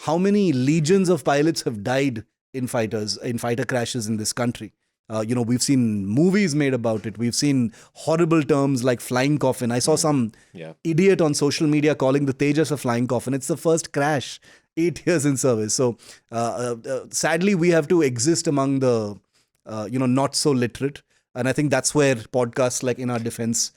how many legions of pilots have died in fighter crashes in this country. We've seen movies made about it. We've seen horrible terms like flying coffin. I saw some idiot on social media calling the Tejas a flying coffin. It's the first crash, 8 years in service. So sadly, we have to exist among the, not so literate. And I think that's where podcasts like In Our Defence,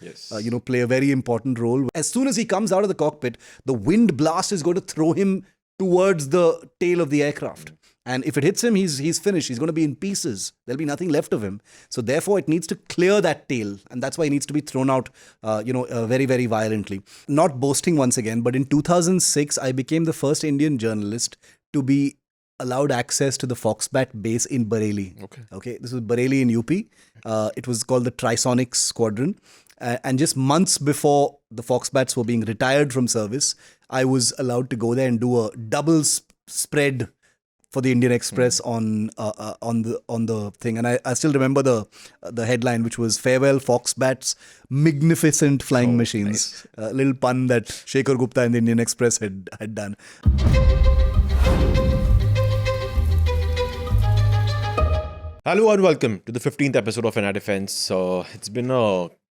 play a very important role. As soon as he comes out of the cockpit, the wind blast is going to throw him towards the tail of the aircraft. And if it hits him, he's finished. He's going to be in pieces. There'll be nothing left of him. So therefore, it needs to clear that tail. And that's why he needs to be thrown out, very, very violently. Not boasting once again, but in 2006, I became the first Indian journalist to be allowed access to the Foxbat base in Bareilly. Okay. This was Bareilly in UP. It was called the Trisonic Squadron. And just months before the Foxbats were being retired from service, I was allowed to go there and do a double spread for the Indian Express on the thing. And I still remember the headline, which was "Farewell Foxbats, Magnificent Flying Machines." Nice. A little pun that Shekhar Gupta and the Indian Express had done. Hello and welcome to the 15th episode of In Our Defence. It's been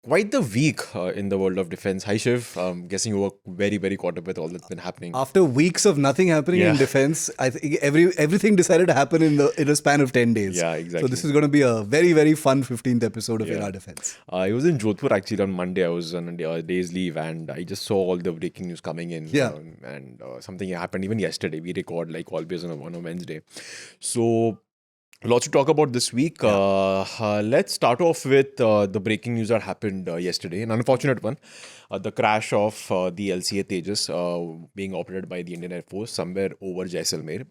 quite the week in the world of defence. Hi Shiv, I'm guessing you were very, very caught up with all that's been happening. After weeks of nothing happening in defence, I think everything decided to happen in a span of 10 days. Yeah, exactly. So this is going to be a very, very fun 15th episode of In Our Defence. I was in Jodhpur actually on Monday. I was on a day's leave and I just saw all the breaking news coming in. And something happened even yesterday. We record like always on a Wednesday. So lots to talk about this week. Let's start off with the breaking news that happened yesterday. An unfortunate one. The crash of the LCA Tejas being operated by the Indian Air Force somewhere over Jaisalmer.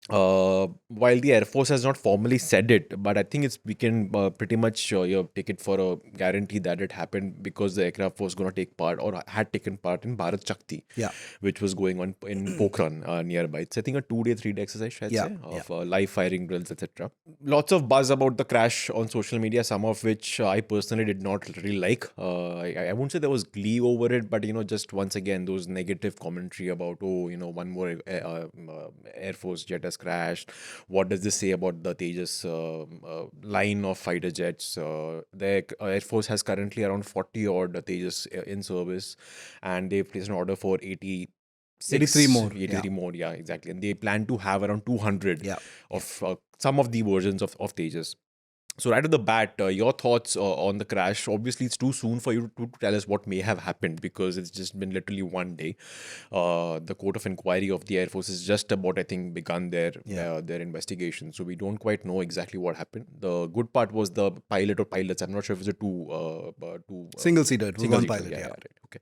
While the Air Force has not formally said it, but I think we can pretty much take it for a guarantee that it happened because the aircraft was going to take part or had taken part in Bharat Shakti, which was going on in Pokhran nearby. It's I think a 2-day, 3-day exercise, of live firing drills, etc. Lots of buzz about the crash on social media, some of which I personally did not really like. I won't say there was glee over it, but just once again those negative commentary about one more Air Force jet has crashed. What does this say about the Tejas line of fighter jets? The Air Force has currently around 40 odd Tejas in service, and they've placed an order for 83 more. 83 more, yeah, exactly. And they plan to have around 200 of some of the versions of Tejas. So right off the bat, your thoughts on the crash. Obviously, it's too soon for you to tell us what may have happened because it's just been literally one day. The Court of Inquiry of the Air Force has just about, I think, begun their investigation. So we don't quite know exactly what happened. The good part was the pilot or pilots. I'm not sure if it's a two single-seater, one pilot. Yeah, right. Okay.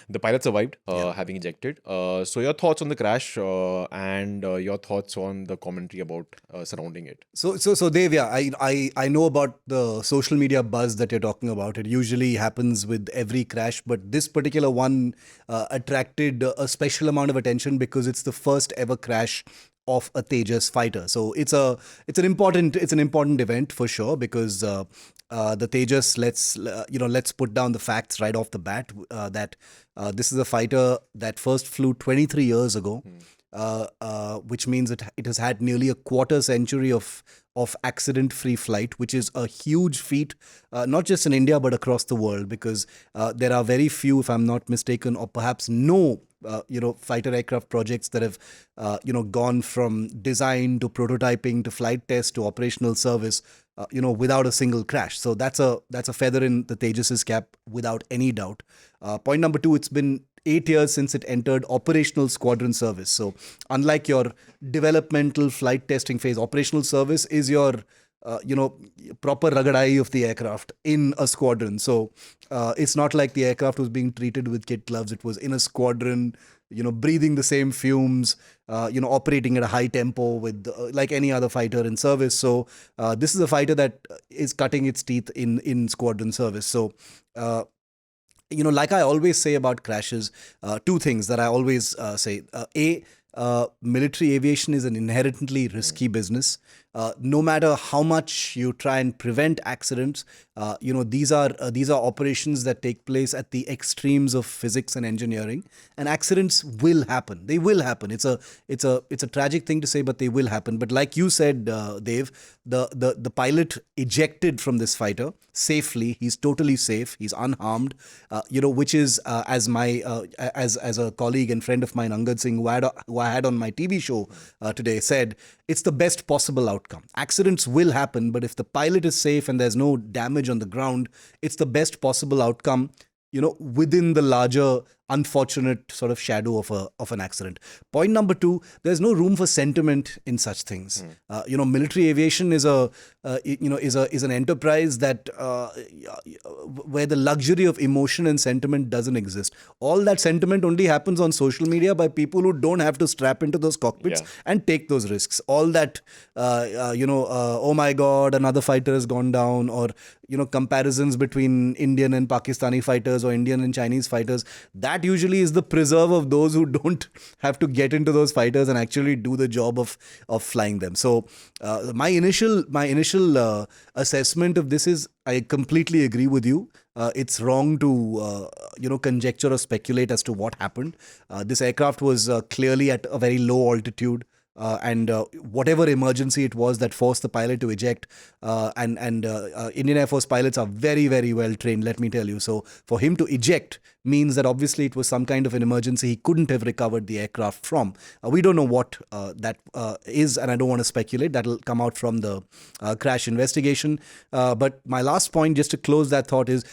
The pilot survived, having ejected. So your thoughts on the crash and your thoughts on the commentary about surrounding it. So Dev, I know about the social media buzz that you're talking about. It usually happens with every crash, but this particular one attracted a special amount of attention because it's the first ever crash of a Tejas fighter. So it's an important event for sure because the Tejas, let's put down the facts right off the bat that this is a fighter that first flew 23 years ago. Which means it has had nearly a quarter century of accident-free flight, which is a huge feat, not just in India but across the world, because there are very few, if I'm not mistaken, or perhaps no, fighter aircraft projects that have, gone from design to prototyping to flight test to operational service, without a single crash. So that's a feather in the Tejas' cap without any doubt. Point number 2, it's been 8 years since it entered operational squadron service. So unlike your developmental flight testing phase, operational service is your proper rugged eye of the aircraft in a squadron. So it's not like the aircraft was being treated with kid gloves. It was in a squadron, breathing the same fumes, operating at a high tempo with like any other fighter in service. So this is a fighter that is cutting its teeth in squadron service. So like I always say about crashes, two things that I always say. military aviation is an inherently risky business. No matter how much you try and prevent accidents, these are operations that take place at the extremes of physics and engineering, and accidents will happen. They will happen. It's a tragic thing to say, but they will happen. But like you said, Dev, the pilot ejected from this fighter safely. He's totally safe. He's unharmed. Which is as a colleague and friend of mine, Angad Singh, who I had on my TV show today, said, it's the best possible outcome. Accidents will happen, but if the pilot is safe and there's no damage on the ground, it's the best possible outcome, within the larger unfortunate sort of shadow of an accident. Point number 2, there's no room for sentiment in such things. Military aviation is an enterprise that where the luxury of emotion and sentiment doesn't exist. All that sentiment only happens on social media by people who don't have to strap into those cockpits and take those risks. All that oh my God, another fighter has gone down, or comparisons between Indian and Pakistani fighters or Indian and Chinese fighters, that usually is the preserve of those who don't have to get into those fighters and actually do the job of flying them. So my initial assessment of this is, I completely agree with you. It's wrong to conjecture or speculate as to what happened. This aircraft was clearly at a very low altitude. And whatever emergency it was that forced the pilot to eject, and Indian Air Force pilots are very, very well trained, let me tell you. So for him to eject means that obviously it was some kind of an emergency he couldn't have recovered the aircraft from. We don't know what that is, and I don't want to speculate. That'll come out from the crash investigation. But my last point, just to close that thought, is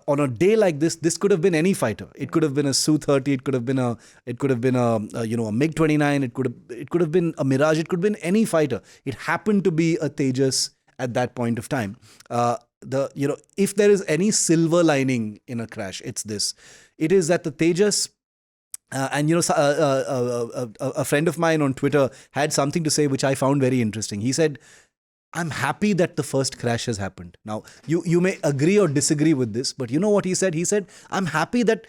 on a day like this could have been any fighter. It could have been a Su-30. It could have been a MiG-29. It could have been a Mirage. It could have been any fighter. It happened to be a Tejas at that point of time. If there is any silver lining in a crash, it's this. It is that the Tejas. A friend of mine on Twitter had something to say which I found very interesting. He said, I'm happy that the first crash has happened. Now, you may agree or disagree with this, but you know what he said? He said, I'm happy that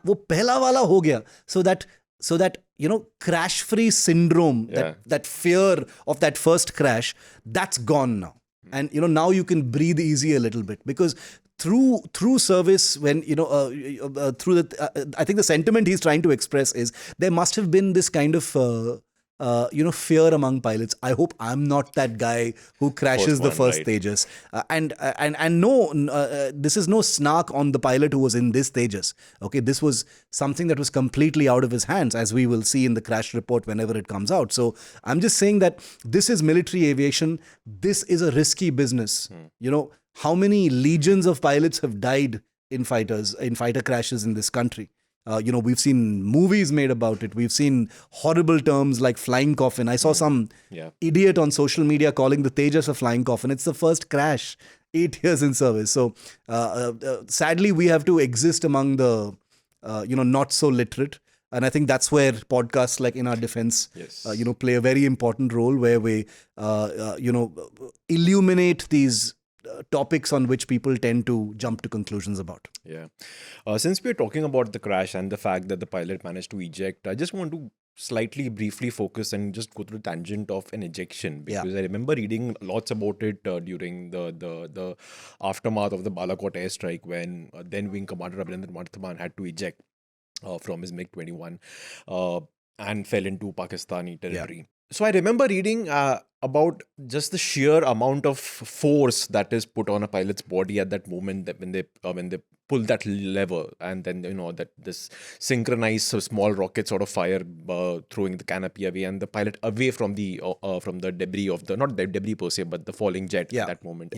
wo pehla wala ho gaya, so that crash-free syndrome, that fear of that first crash, that's gone now. And now you can breathe easy a little bit, because through service, when I think the sentiment he's trying to express is there must have been this kind of fear among pilots. I hope I'm not that guy who crashes the first Tejas. And no, this is no snark on the pilot who was in this Tejas. Okay, this was something that was completely out of his hands, as we will see in the crash report whenever it comes out. So I'm just saying that this is military aviation. This is a risky business. How many legions of pilots have died in fighter crashes in this country? We've seen movies made about it. We've seen horrible terms like flying coffin. I saw some idiot on social media calling the Tejas a flying coffin. It's the first crash, 8 years in service. So sadly, we have to exist among the not so literate. And I think that's where podcasts like In Our Defence, play a very important role, where we, illuminate these topics on which people tend to jump to conclusions about. Yeah. Since we're talking about the crash and the fact that the pilot managed to eject, I just want to slightly briefly focus and just go through the tangent of an ejection, because I remember reading lots about it during the aftermath of the Balakot airstrike, when then Wing Commander Abhinandan Varthaman had to eject from his MiG-21 and fell into Pakistani territory. So I remember reading about just the sheer amount of force that is put on a pilot's body at that moment, that when they pull that lever, and then that this synchronized small rocket sort of fire throwing the canopy away and the pilot away from the debris of the, not the debris per se, but the falling jet at that moment.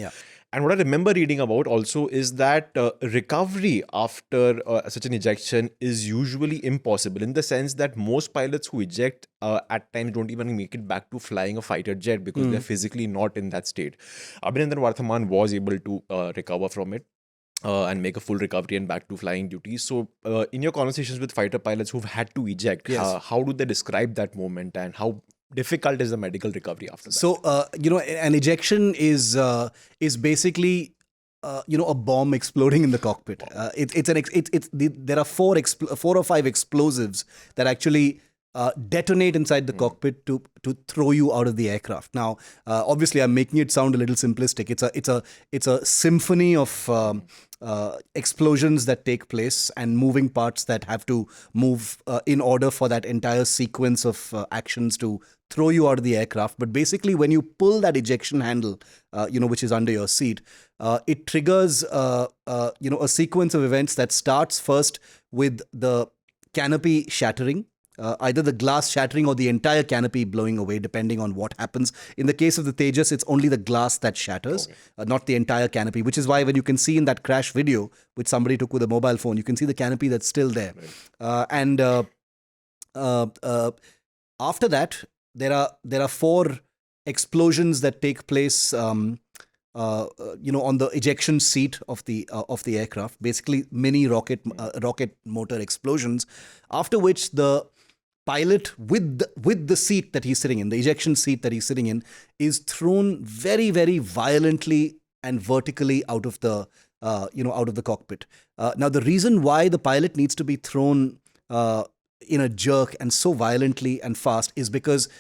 And what I remember reading about also is that recovery after such an ejection is usually impossible, in the sense that most pilots who eject at times don't even make it back to flying a fighter jet, because they're physically not in that state. Abhinandan Varthaman was able to recover from it and make a full recovery and back to flying duties. So in your conversations with fighter pilots who've had to eject, how do they describe that moment, and how difficult is the medical recovery after that? So, an ejection is basically a bomb exploding in the cockpit. There are four or five explosives that actually detonate inside the cockpit to throw you out of the aircraft. Now, obviously, I'm making it sound a little simplistic. It's a symphony of explosions that take place and moving parts that have to move in order for that entire sequence of actions to throw you out of the aircraft. But basically, when you pull that ejection handle, which is under your seat, it triggers a sequence of events that starts first with the canopy shattering. Either the glass shattering or the entire canopy blowing away, depending on what happens. In the case of the Tejas, it's only the glass that shatters, not the entire canopy, which is why when you can see in that crash video, which somebody took with a mobile phone, you can see the canopy that's still there. Right. After that, there are 4 explosions that take place on the ejection seat of the aircraft, basically mini rocket motor explosions, after which the pilot with the seat that he's sitting in, the ejection seat that he's sitting in, is thrown very, very violently and vertically out of the cockpit. Now, the reason why the pilot needs to be thrown in a jerk and so violently and fast is because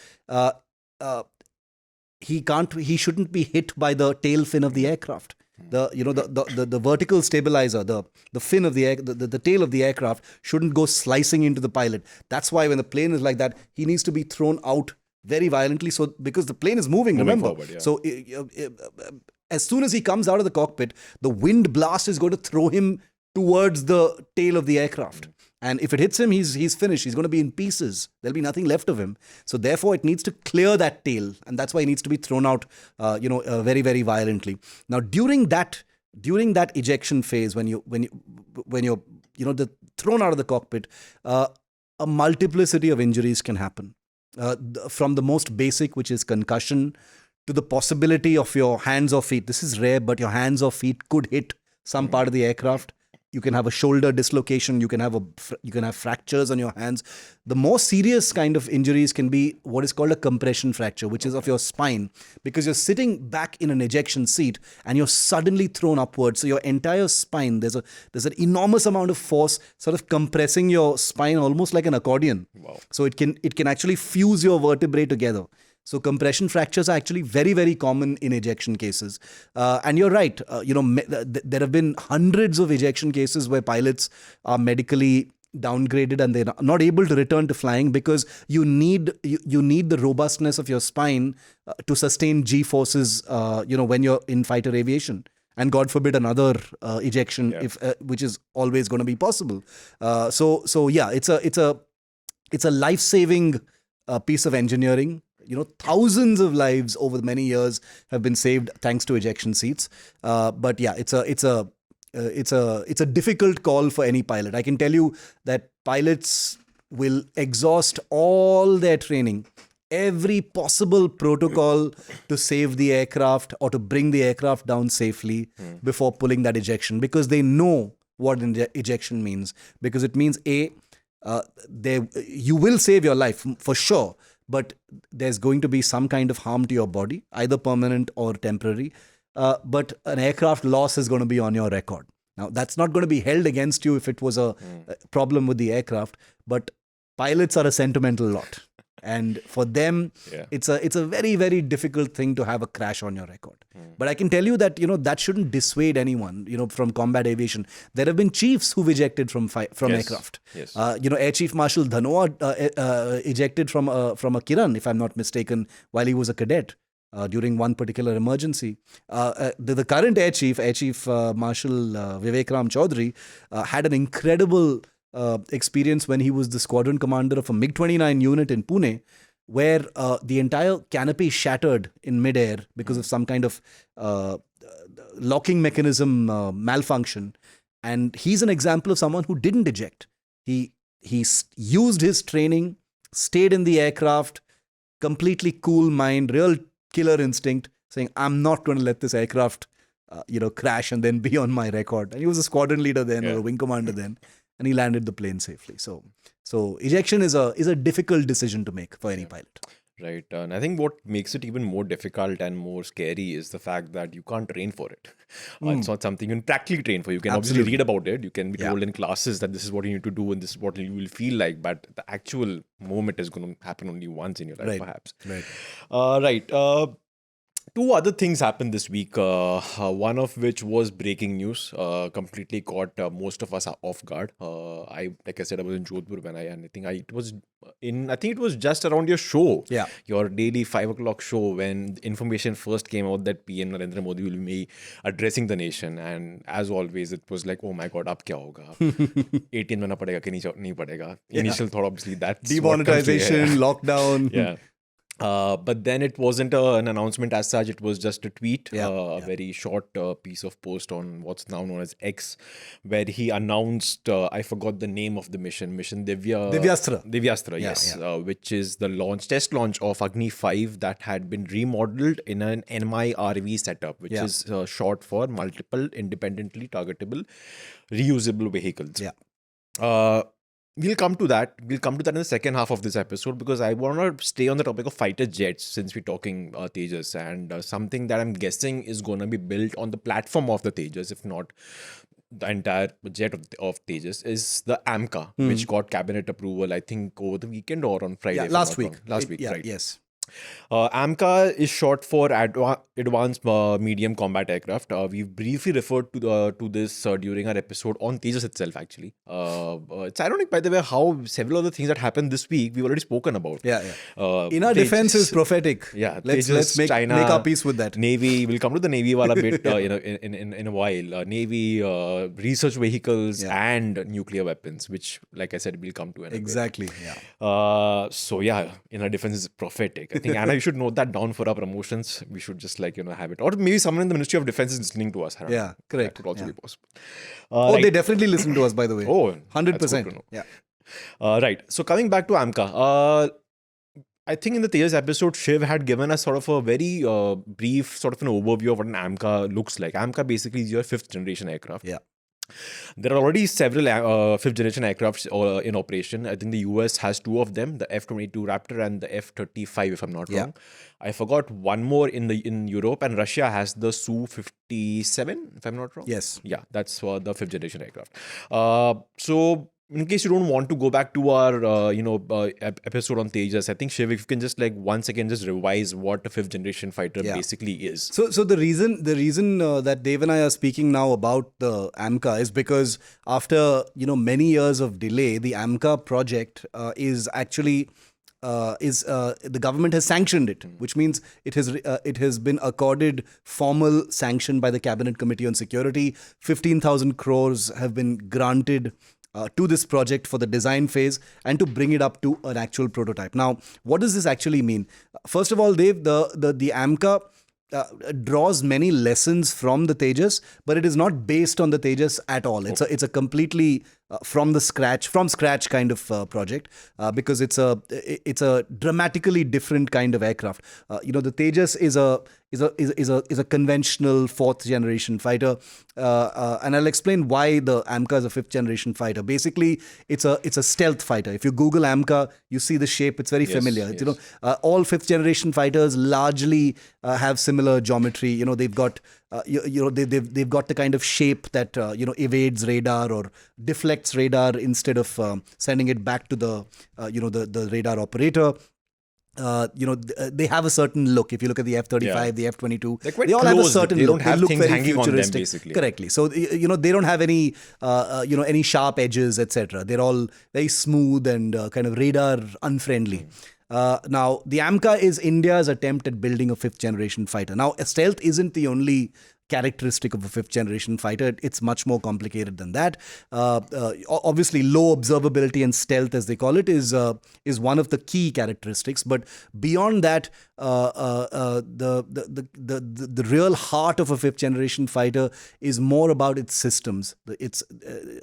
he shouldn't be hit by the tail fin of the aircraft. The vertical stabilizer, the fin of the tail of the aircraft shouldn't go slicing into the pilot. That's why when the plane is like that, he needs to be thrown out very violently. So because the plane is moving remember. Forward, yeah. So as soon as he comes out of the cockpit, the wind blast is going to throw him towards the tail of the aircraft. And if it hits him, he's finished. He's going to be in pieces. There'll be nothing left of him. So therefore, it needs to clear that tail, and that's why he needs to be thrown out, very, very violently. Now, during that ejection phase, when you're thrown out of the cockpit, a multiplicity of injuries can happen. From the most basic, which is concussion, to the possibility of your hands or feet. This is rare, but your hands or feet could hit some part of the aircraft. You can have a shoulder dislocation. You can have fractures on your hands. The more serious kind of injuries can be what is called a compression fracture, which is of your spine, because you're sitting back in an ejection seat and you're suddenly thrown upwards. So your entire spine, there's an enormous amount of force sort of compressing your spine, almost like an accordion. Wow. So it can actually fuse your vertebrae together. So compression fractures are actually very, very common in ejection cases. And you're right, there have been hundreds of ejection cases where pilots are medically downgraded and they're not able to return to flying because you need the robustness of your spine to sustain G forces, when you're in fighter aviation. And God forbid another ejection, which is always going to be possible. So yeah, it's a life-saving piece of engineering. Thousands of lives over many years have been saved thanks to ejection seats. But yeah, it's a difficult call for any pilot. I can tell you that pilots will exhaust all their training, every possible protocol to save the aircraft or to bring the aircraft down safely before pulling that ejection, because they know what ejection means. Because it means you will save your life for sure, but there's going to be some kind of harm to your body, either permanent or temporary. But an aircraft loss is going to be on your record. Now, that's not going to be held against you if it was a problem with the aircraft, but pilots are a sentimental lot. And for them, it's a very, very difficult thing to have a crash on your record. But I can tell you that, that shouldn't dissuade anyone, from combat aviation. There have been chiefs who've ejected from aircraft. Yes. Air Chief Marshal Dhanoa ejected from a Kiran, if I'm not mistaken, while he was a cadet during one particular emergency. The current Air Chief Marshal Vivek Ram Chaudhary, had an incredible experience when he was the squadron commander of a MiG-29 unit in Pune, where the entire canopy shattered in midair because of some kind of locking mechanism malfunction. And he's an example of someone who didn't eject. He used his training, stayed in the aircraft, completely cool mind, real killer instinct, saying, I'm not going to let this aircraft crash and then be on my record. And he was a squadron leader then, or a wing commander then. And he landed the plane safely. So ejection is a difficult decision to make for any pilot. Right. And I think what makes it even more difficult and more scary is the fact that you can't train for it. It's not something you can practically train for. You can obviously Absolutely. read about it. You can be Yeah. told in classes that this is what you need to do and this is what you will feel like. But the actual moment is going to happen only once in your life, Right. perhaps. Right. Right. Two other things happened this week. One of which was breaking news. Completely caught most of us off guard. Like I said, I was in Jodhpur when and I think it was I think it was just around your show, Yeah. your daily 5 o'clock show, when information first came out that PM Narendra Modi will be addressing the nation. And as always, it was like, oh my God, ab kya hoga? 18 bana padega ki nahi padega. Initial thought, obviously, that's what comes to your head. Demonetization, lockdown. Yeah. But then it wasn't an announcement as such. It was just a tweet, a very short piece of post on what's now known as X, where he announced, I forgot the name of the mission Divyastra. Divyastra, yes, which is the test launch of Agni-V that had been remodeled in an MIRV setup, which is short for multiple independently targetable reusable vehicles. We'll come to that. We'll come to that in the second half of this episode, because I want to stay on the topic of fighter jets since we're talking Tejas, and something that I'm guessing is going to be built on the platform of the Tejas, if not the entire jet of Tejas, is the AMCA, which got cabinet approval, I think, over the weekend or on Friday. Yeah, last week. Right? Yes. AMCA is short for Advanced Medium Combat Aircraft. We've briefly referred to this during our episode on Tejas itself, actually. It's ironic, by the way, how several of the things that happened this week we've already spoken about. In our defense is prophetic. Yeah, let's make our peace with that. Navy, we'll come to the Navy wala bit in a while. Navy, research vehicles, and nuclear weapons, which, like I said, we'll come to in a Exactly. bit. So yeah, in our defense is prophetic. I think, Anna, you should note that down for our promotions. We should just have it. Or maybe someone in the Ministry of Defense is listening to us. Yeah, correct. That could also be possible. They definitely listen to us, by the way. 100%. Yeah. Right. So coming back to AMCA, I think in the Tejas episode, Shiv had given us sort of a very brief sort of an overview of what an AMCA looks like. AMCA basically is your 5th generation aircraft. Yeah. There are already several 5th generation aircrafts in operation. I think the US has 2 of them, the F-22 Raptor and the F-35, if I'm not wrong. I forgot one more in Europe, and Russia has the Su-57, if I'm not wrong. Yes. Yeah, that's the 5th generation aircraft. So in case you don't want to go back to our episode on Tejas, I think, Shiv, if you can just once again just revise what a 5th generation fighter basically is. So the reason that Dev and I are speaking now about the AMCA is because after many years of delay, the AMCA project is actually the government has sanctioned it, which means it has been accorded formal sanction by the Cabinet Committee on Security. 15,000 crores have been granted to this project for the design phase and to bring it up to an actual prototype. Now, what does this actually mean? First of all, Dev, the AMCA draws many lessons from the Tejas, but it is not based on the Tejas at all. It's a completely from scratch kind of project because it's a dramatically different kind of aircraft. The Tejas is a conventional 4th generation fighter, and I'll explain why the AMCA is a 5th generation fighter. Basically, it's a stealth fighter. If you Google AMCA, you see the shape. It's very familiar. Yes. All 5th generation fighters largely have similar geometry. They've got they've got the kind of shape that evades radar or deflects radar instead of sending it back to the radar operator. They have a certain look. If you look at the F-35, the F-22, they all have a certain look. They don't have look things very hanging futuristic. on them, basically. Correctly. So they don't have any any sharp edges, etc. They're all very smooth and kind of radar unfriendly. Now, the AMCA is India's attempt at building a 5th generation fighter. Now, stealth isn't the only characteristic of a 5th generation fighter. It's much more complicated than that. Obviously, low observability and stealth, as they call it, is one of the key characteristics. But beyond that, the real heart of a 5th generation fighter is more about its systems, its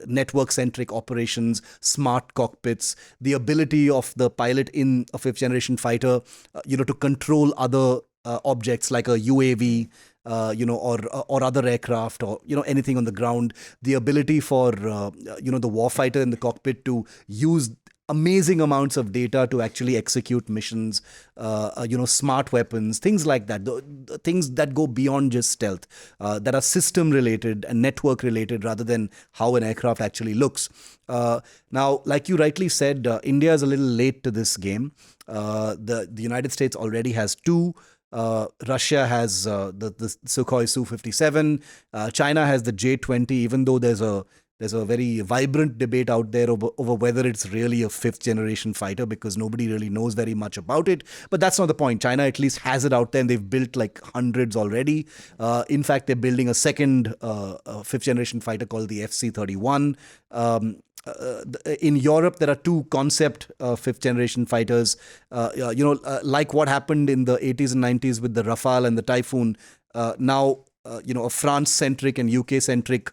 network-centric operations, smart cockpits, the ability of the pilot in a 5th generation fighter, to control other objects like a UAV, or other aircraft, or anything on the ground. The ability for the warfighter in the cockpit to use amazing amounts of data to actually execute missions, smart weapons, things like that, the things that go beyond just stealth, that are system related and network related rather than how an aircraft actually looks. Now, like you rightly said, India is a little late to this game. The United States already has two. Russia has the Sukhoi Su-57. China has the J-20, even though there's a very vibrant debate out there over whether it's really a fifth generation fighter, because nobody really knows very much about it. But that's not the point. China at least has it out there, and they've built like hundreds already. In fact, they're building a second fifth generation fighter called the FC-31. In Europe, there are two concept fifth generation fighters. Like what happened in the 80s and 90s with the Rafale and the Typhoon. Now, a France-centric and UK-centric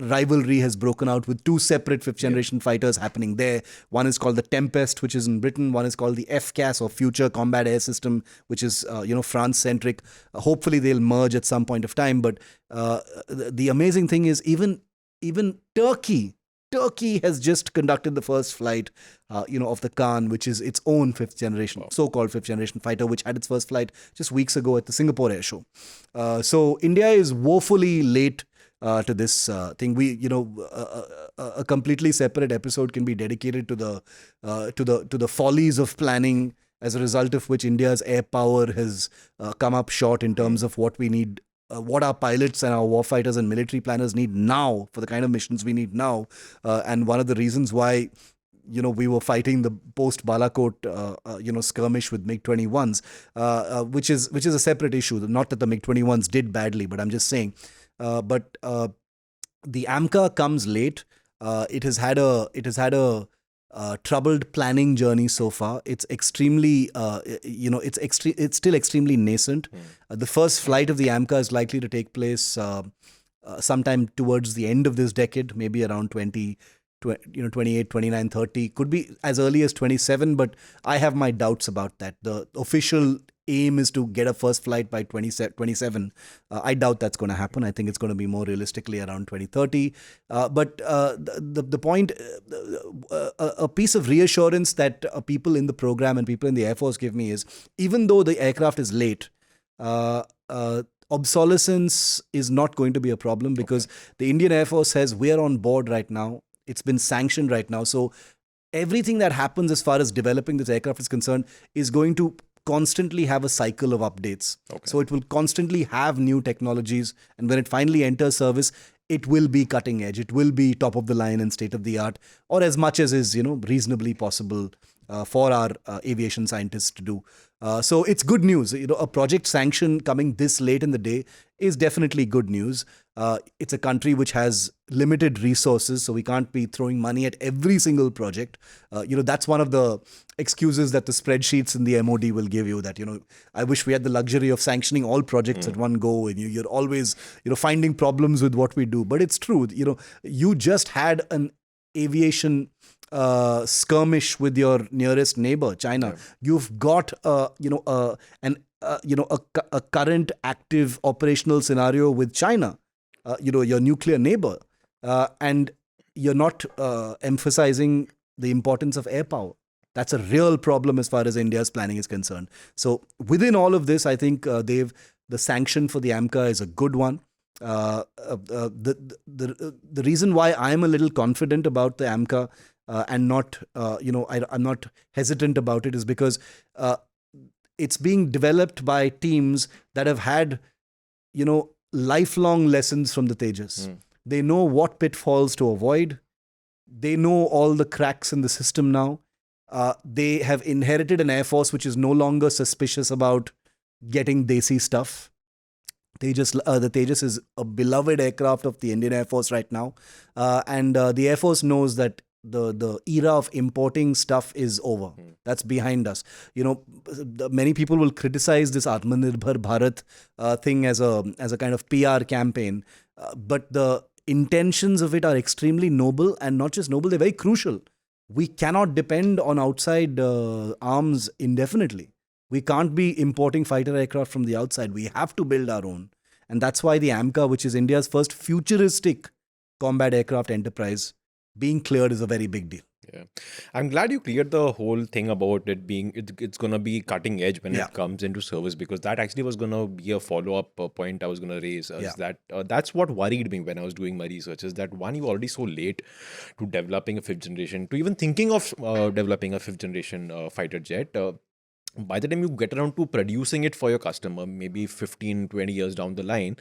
rivalry has broken out with two separate fifth generation fighters happening there. One is called the Tempest, which is in Britain. One is called the FCAS, or Future Combat Air System, which is France-centric. Hopefully, they'll merge at some point of time. But the amazing thing is even Turkey has just conducted the first flight, of the Khan, which is its own fifth generation, so-called fifth generation fighter, which had its first flight just weeks ago at the Singapore Air Show. So India is woefully late to this thing. A completely separate episode can be dedicated to the follies of planning, as a result of which India's air power has come up short in terms of what we need. What our pilots and our warfighters and military planners need now for the kind of missions we need now. And one of the reasons why, we were fighting the post-Balakot, skirmish with MiG-21s, which is a separate issue. Not that the MiG-21s did badly, but I'm just saying. But the AMCA comes late. It has had a troubled planning journey so far. It's extremely, it's still extremely nascent. The first flight of the AMCA is likely to take place sometime towards the end of this decade, maybe around 28, 29, 30. Could be as early as 27, but I have my doubts about that. The official aim is to get a first flight by 2027. I doubt that's going to happen. I think it's going to be more realistically around 2030. But the point, a piece of reassurance that people in the program and people in the Air Force give me is, even though the aircraft is late, obsolescence is not going to be a problem, because the Indian Air Force says we're on board right now. It's been sanctioned right now. So everything that happens as far as developing this aircraft is concerned is going to constantly have a cycle of updates. So it will constantly have new technologies, and when it finally enters service, it will be cutting edge. It will be top of the line and state of the art, or as much as is reasonably possible for our aviation scientists to do. So it's good news. A project sanction coming this late in the day is definitely good news. It's a country which has limited resources, so we can't be throwing money at every single project. That's one of the excuses that the spreadsheets in the MOD will give you, that, I wish we had the luxury of sanctioning all projects at one go, and you're always, finding problems with what we do. But it's true. You just had an aviation skirmish with your nearest neighbor, China. You've got a current active operational scenario with China, your nuclear neighbor, and you're not emphasizing the importance of air power. That's a real problem as far as India's planning is concerned. So within all of this, I think the sanction for the AMCA is a good one. The reason why I'm a little confident about the AMCA and not, I'm not hesitant about it, is because it's being developed by teams that have had, lifelong lessons from the Tejas. They know what pitfalls to avoid. They know all the cracks in the system now. They have inherited an Air Force which is no longer suspicious about getting desi stuff. The Tejas is a beloved aircraft of the Indian Air Force right now. And the Air Force knows that the era of importing stuff is over. That's behind us. Many people will criticize this Atmanirbhar Bharat thing as a kind of PR campaign. But the intentions of it are extremely noble, and not just noble, they're very crucial. We cannot depend on outside arms indefinitely. We can't be importing fighter aircraft from the outside. We have to build our own. And that's why the AMCA, which is India's first futuristic combat aircraft enterprise, being cleared is a very big deal. Yeah, I'm glad you cleared the whole thing about it being it's gonna be cutting edge when it comes into service, because that actually was gonna be a follow up point I was gonna raise. Is that that's what worried me when I was doing my research. Is that one, you're already so late to developing a fifth generation, to even thinking of developing a fifth generation fighter jet. By the time you get around to producing it for your customer, maybe 15, 20 years down the line,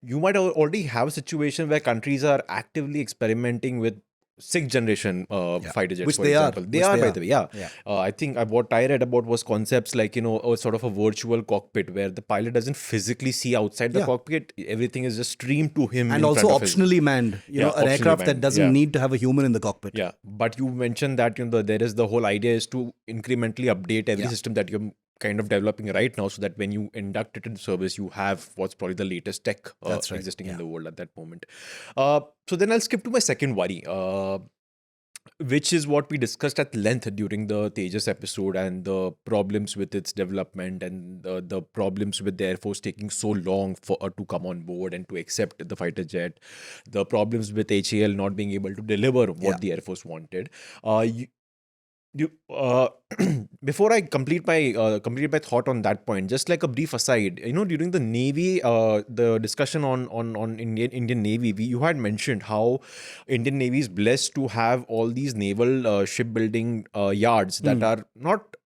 you might already have a situation where countries are actively experimenting with sixth generation fighter jets, which for they example. are. They Which are, they by are. the way, yeah. Yeah. I think what I read about was concepts like, a sort of a virtual cockpit where the pilot doesn't physically see outside the Yeah. cockpit. Everything is just streamed to him And in also front of his... optionally manned, an optionally aircraft that manned, doesn't need to have a human in the cockpit. Yeah, but you mentioned that there is the whole idea is to incrementally update every system that you're kind of developing right now, so that when you induct it into service, you have what's probably the latest tech existing in the world at that moment. So then I'll skip to my second worry, which is what we discussed at length during the Tejas episode, and the problems with its development, and the problems with the Air Force taking so long for to come on board and to accept the fighter jet, the problems with HAL not being able to deliver what the Air Force wanted. You, before I complete my thought on that point, just like a brief aside, during the Navy, the discussion on Indian Navy, you had mentioned how Indian Navy is blessed to have all these naval shipbuilding yards that are not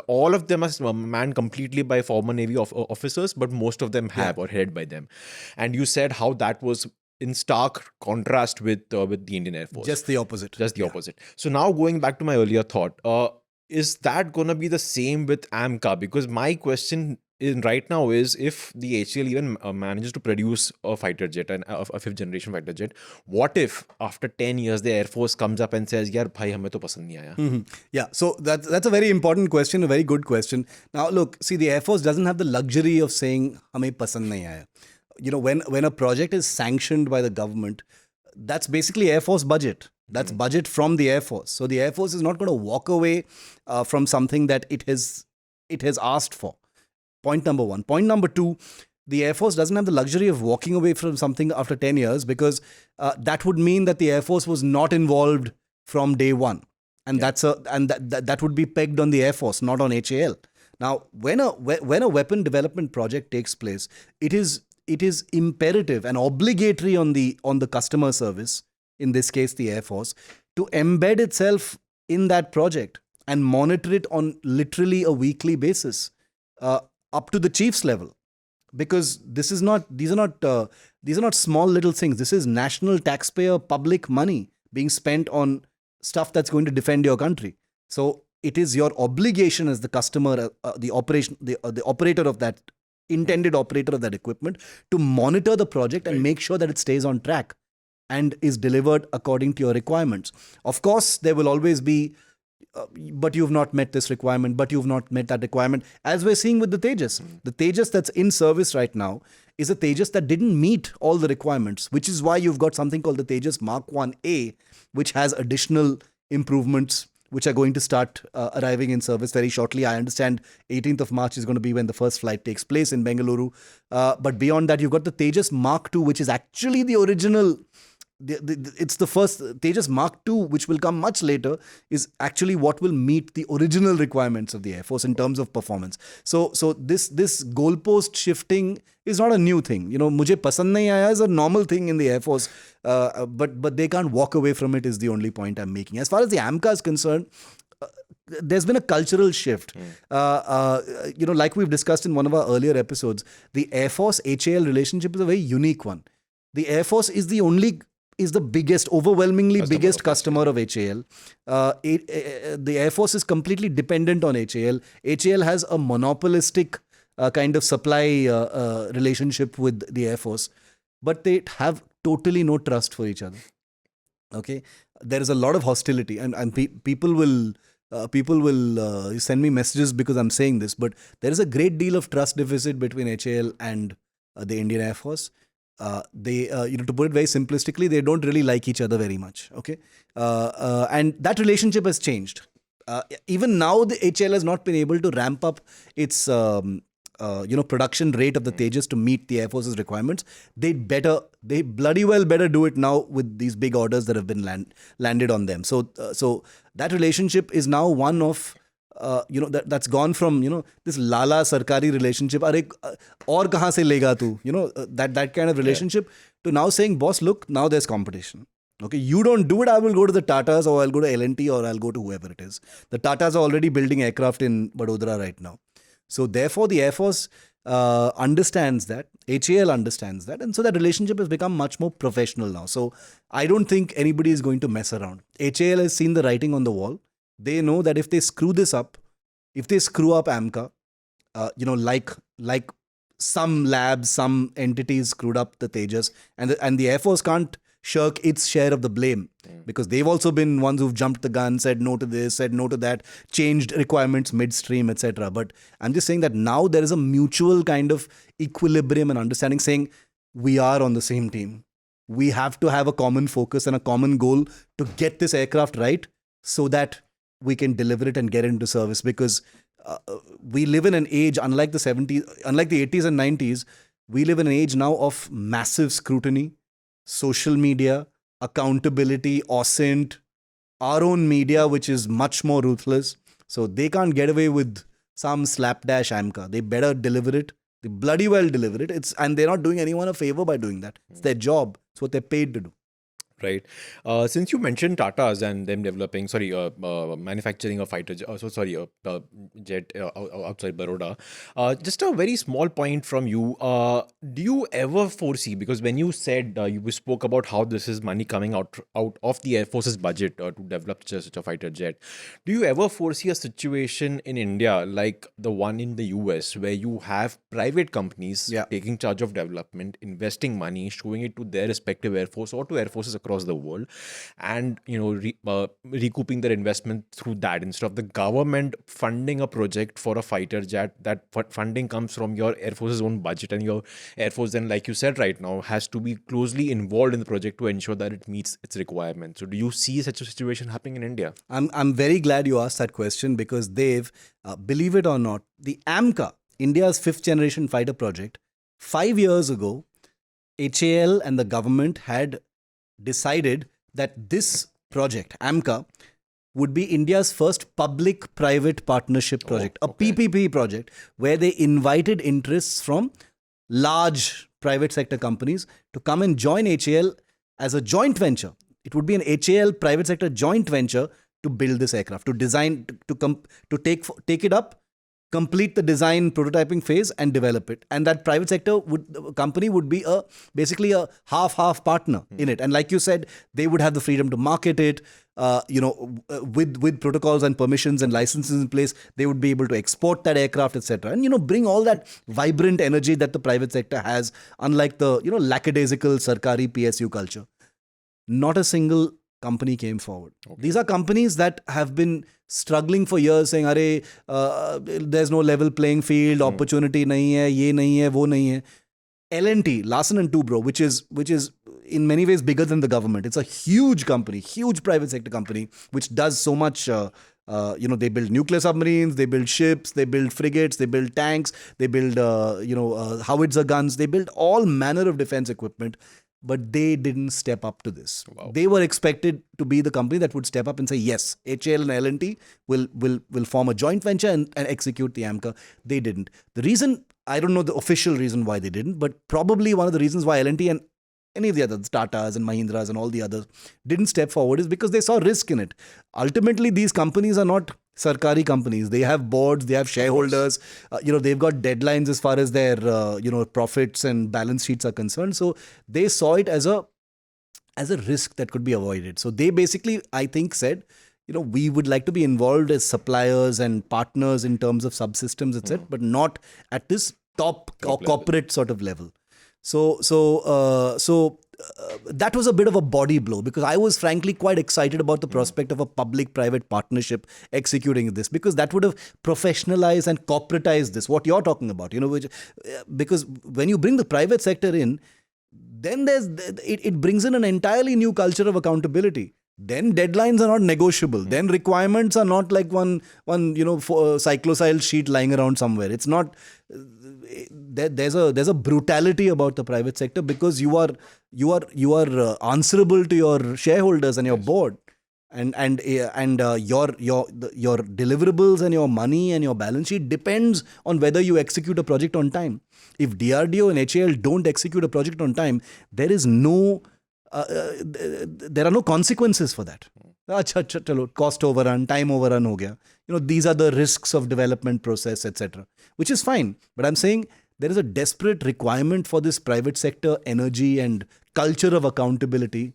all of them are manned completely by former Navy officers, but most of them have or headed by them. And you said how that was in stark contrast with the Indian Air Force. Just the opposite. Just the opposite. So now going back to my earlier thought, is that going to be the same with AMCA? Because my question right now is, if the HAL even manages to produce a fighter jet, and a fifth generation fighter jet, what if after 10 years the Air Force comes up and says, "Yaar, bhai, hame to pasand nahi aaya." Yeah, so that's a very important question, a very good question. Now, look, see, the Air Force doesn't have the luxury of saying, "Hame pasand nahi aaya." When a project is sanctioned by the government, that's basically Air Force budget. That's budget from the Air Force. So the Air Force is not going to walk away from something that it has asked for. Point number one. Point number two, the Air Force doesn't have the luxury of walking away from something after 10 years, because that would mean that the Air Force was not involved from day one. And that would be pegged on the Air Force, not on HAL. Now, when a weapon development project takes place, it is imperative and obligatory on the customer service, in this case the Air Force, to embed itself in that project and monitor it on literally a weekly basis, up to the chief's level, because these are not small little things. This is national taxpayer public money being spent on stuff that's going to defend your country. So it is your obligation as the customer, the operator of that intended operator of that equipment, to monitor the project and make sure that it stays on track and is delivered according to your requirements. Of course, there will always be, but you've not met this requirement, but you've not met that requirement, as we're seeing with the Tejas. The Tejas that's in service right now is a Tejas that didn't meet all the requirements, which is why you've got something called the Tejas Mark 1A, which has additional improvements which are going to start arriving in service very shortly. I understand 18th of March is going to be when the first flight takes place in Bengaluru. But beyond that, you've got the Tejas Mark II, which is actually the original. It's the first Tejas Mark II, which will come much later, is actually what will meet the original requirements of the Air Force in terms of performance. So this goalpost shifting is not a new thing. Mujhe pasand nahi aaya is a normal thing in the Air Force, but they can't walk away from it, is the only point I'm making. As far as the AMCA is concerned, there's been a cultural shift. Like we've discussed in one of our earlier episodes, the Air Force HAL relationship is a very unique one. The Air Force is the biggest, overwhelmingly biggest customer of HAL. The Air Force is completely dependent on HAL. HAL has a monopolistic kind of supply relationship with the Air Force, but they have totally no trust for each other. Okay, there is a lot of hostility, and people will send me messages because I'm saying this, but there is a great deal of trust deficit between HAL and the Indian Air Force. They, to put it very simplistically, they don't really like each other very much. Okay, and that relationship has changed. Even now, the HAL has not been able to ramp up its production rate of the Tejas to meet the Air Force's requirements. They bloody well better do it now with these big orders that have been landed on them. So that relationship is now one of, that's gone from, this Lala Sarkari relationship, aur kahan se lega tu, that kind of relationship, to now saying, boss, look, now there's competition. Okay, you don't do it, I will go to the Tatas, or I'll go to L&T, or I'll go to whoever it is. The Tatas are already building aircraft in Vadodara right now. So therefore, the Air Force understands that, HAL understands that, and so that relationship has become much more professional now. So I don't think anybody is going to mess around. HAL has seen the writing on the wall. They know that if they screw this up, if they screw up AMCA, like some labs, some entities screwed up the Tejas, and the Air Force can't shirk its share of the blame, because they've also been ones who've jumped the gun, said no to this, said no to that, changed requirements midstream, etc. But I'm just saying that now there is a mutual kind of equilibrium and understanding, saying we are on the same team. We have to have a common focus and a common goal to get this aircraft right, so that we can deliver it and get it into service. Because we live in an age, unlike the 70s, unlike the 80s and 90s, we live in an age now of massive scrutiny, social media, accountability, OSINT, our own media, which is much more ruthless. So they can't get away with some slapdash AMCA. They better deliver it. They bloody well deliver it. And they're not doing anyone a favor by doing that. It's their job. It's what they're paid to do. Right. Since you mentioned Tata's and them developing, manufacturing a fighter, jet outside Baroda, just a very small point from you. Do you ever foresee, because when you said, you spoke about how this is money coming out of the Air Force's budget to develop such a fighter jet, do you ever foresee a situation in India like the one in the US, where you have private companies taking charge of development, investing money, showing it to their respective Air Force or to Air Forces across the world, and recouping their investment through that, instead of the government funding a project for a fighter jet? That funding comes from your Air Force's own budget, and your Air Force then, like you said right now, has to be closely involved in the project to ensure that it meets its requirements. So do you see such a situation happening in India? I'm very glad you asked that question, because Dev, believe it or not, the AMCA, India's 5th generation fighter project, 5 years ago, HAL and the government had decided that this project, AMCA, would be India's first public-private partnership project, a PPP project, where they invited interests from large private sector companies to come and join HAL as a joint venture. It would be an HAL private sector joint venture to build this aircraft, to design, to take it up, complete the design prototyping phase, and develop it. And that private sector company would be basically a half partner in it. And like you said, they would have the freedom to market it, with protocols and permissions and licenses in place. They would be able to export that aircraft, etc. And, bring all that vibrant energy that the private sector has, unlike the, lackadaisical Sarkari PSU culture. Not a single company came forward. These are companies that have been struggling for years, saying, there's no level playing field, opportunity nahi hai, ye nahi hai, wo nahi hai. L&T, Larsen & Toubro, which is in many ways bigger than the government. It's a huge company, huge private sector company, which does so much. They build nuclear submarines, they build ships, they build frigates, they build tanks, they build, howitzer guns, they build all manner of defense equipment. But they didn't step up to this. Wow. They were expected to be the company that would step up and say, yes, HAL and L&T will form a joint venture and execute the AMCA. They didn't. The reason, I don't know the official reason why they didn't, but probably one of the reasons why L&T and any of the others, Tatas and Mahindras and all the others, didn't step forward is because they saw risk in it. Ultimately, these companies are not Sarkari companies. They have boards, they have shareholders, they've got deadlines as far as their, profits and balance sheets are concerned. So they saw it as a risk that could be avoided. So they basically, I think, said, we would like to be involved as suppliers and partners in terms of subsystems, etc., but not at this top or corporate sort of level. So that was a bit of a body blow, because I was frankly quite excited about the prospect of a public-private partnership executing this, because that would have professionalized and corporatized this, what you're talking about, because when you bring the private sector in, then it brings in an entirely new culture of accountability. Then deadlines are not negotiable. Then requirements are not like one cyclosyl sheet lying around somewhere. It's not. There's a brutality about the private sector, because you are answerable to your shareholders and your board, your deliverables and your money and your balance sheet depends on whether you execute a project on time. If DRDO and HAL don't execute a project on time, there is no there are no consequences for that. Chalo, cost overrun, time overrun ho gaya. These are the risks of development process, etc., which is fine. But I'm saying there is a desperate requirement for this private sector energy and culture of accountability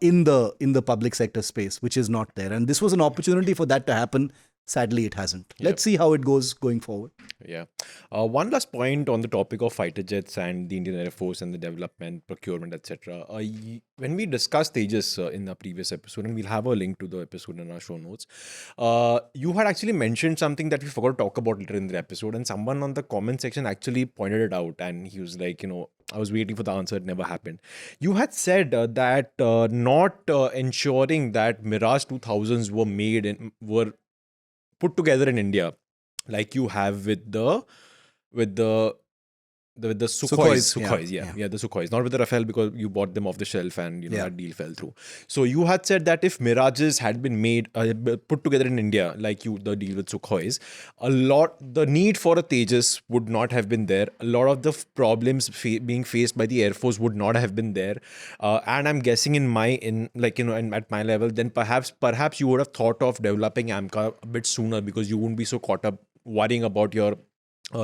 in the public sector space, which is not there. And this was an opportunity for that to happen. Sadly, it hasn't. Let's see how it goes going forward. Yeah. One last point on the topic of fighter jets and the Indian Air Force and the development, procurement, etc. When we discussed Tejas in the previous episode, and we'll have a link to the episode in our show notes, you had actually mentioned something that we forgot to talk about later in the episode, and someone on the comment section actually pointed it out, and he was like, I was waiting for the answer, it never happened. You had said that not ensuring that Mirage 2000s were put together in India, like you have with the Sukhois. The Sukhois, not with the Rafale, because you bought them off the shelf and that deal fell through. So you had said that if Mirages had been made put together in India, like the deal with Sukhois, the need for a Tejas would not have been there. A lot of the problems being faced by the Air Force would not have been there. And I'm guessing at my level, then perhaps you would have thought of developing AMCA a bit sooner, because you wouldn't be so caught up worrying about your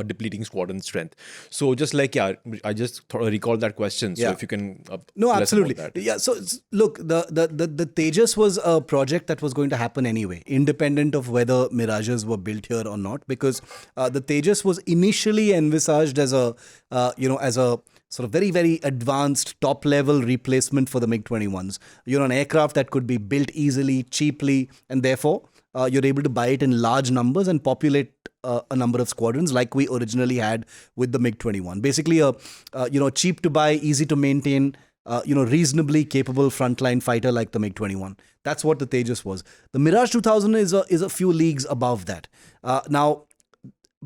depleting squadron strength. So just I just recall that question. So if you can no, absolutely. Yeah. So look, the Tejas was a project that was going to happen anyway, independent of whether Mirages were built here or not, because the Tejas was initially envisaged as a sort of very, very advanced top level replacement for the MiG-21s. An aircraft that could be built easily, cheaply, and therefore you're able to buy it in large numbers and populate a number of squadrons like we originally had with the MiG-21. Basically, cheap to buy, easy to maintain, reasonably capable frontline fighter like the MiG-21. That's what the Tejas was. The Mirage 2000 is a few leagues above that. Now,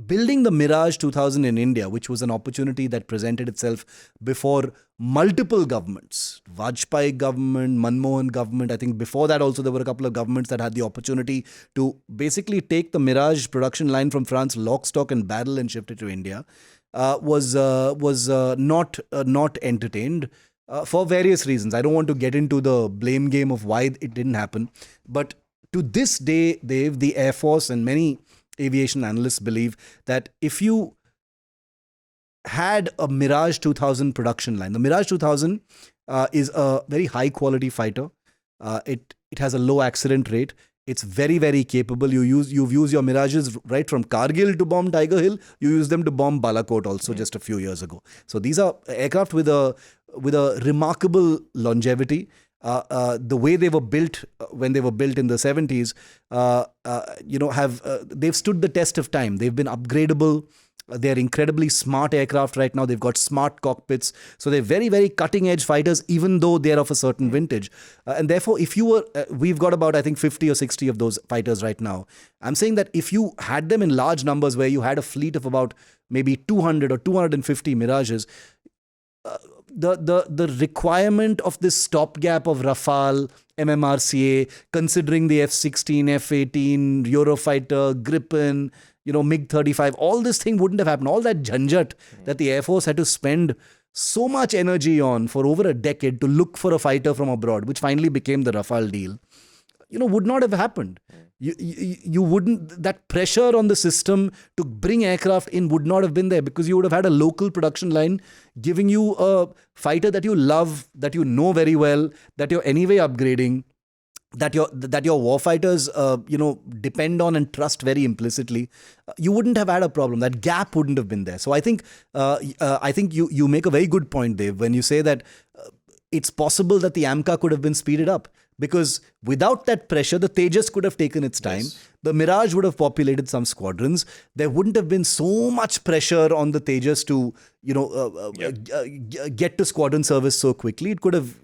building the Mirage 2000 in India, which was an opportunity that presented itself before multiple governments, Vajpayee government, Manmohan government. I think before that also there were a couple of governments that had the opportunity to basically take the Mirage production line from France, lock, stock and barrel, and shift it to India, was not entertained for various reasons. I don't want to get into the blame game of why it didn't happen. But to this day, Dev, the Air Force and many aviation analysts believe that if you had a Mirage 2000 production line, the Mirage 2000 is a very high quality fighter. It has a low accident rate. It's very, very capable. You've used your Mirages right from Kargil to bomb Tiger Hill. You use them to bomb Balakot also just a few years ago. So these are aircraft with a remarkable longevity. The way they were built when they were built in the 70s, they've stood the test of time. They've been upgradable. They're incredibly smart aircraft right now. They've got smart cockpits. So they're very, very cutting edge fighters, even though they're of a certain vintage. And therefore, if you were, we've got about, I think, 50 or 60 of those fighters right now. I'm saying that if you had them in large numbers, where you had a fleet of about maybe 200 or 250 Mirages, the requirement of this stopgap of Rafale, MMRCA, considering the F-16, F-18, Eurofighter, Gripen, MiG-35, all this thing wouldn't have happened. All that jhanjat that the Air Force had to spend so much energy on for over a decade to look for a fighter from abroad, which finally became the Rafale deal, would not have happened. You wouldn't, that pressure on the system to bring aircraft in would not have been there, because you would have had a local production line giving you a fighter that you love, that you know very well, that you're anyway upgrading, that your warfighters depend on and trust very implicitly. You wouldn't have had a problem. That gap wouldn't have been there. So I think you make a very good point, Dev, when you say that it's possible that the AMCA could have been speeded up. Because without that pressure, the Tejas could have taken its time. Yes. The Mirage would have populated some squadrons. There wouldn't have been so much pressure on the Tejas to, get to squadron service so quickly. It could have,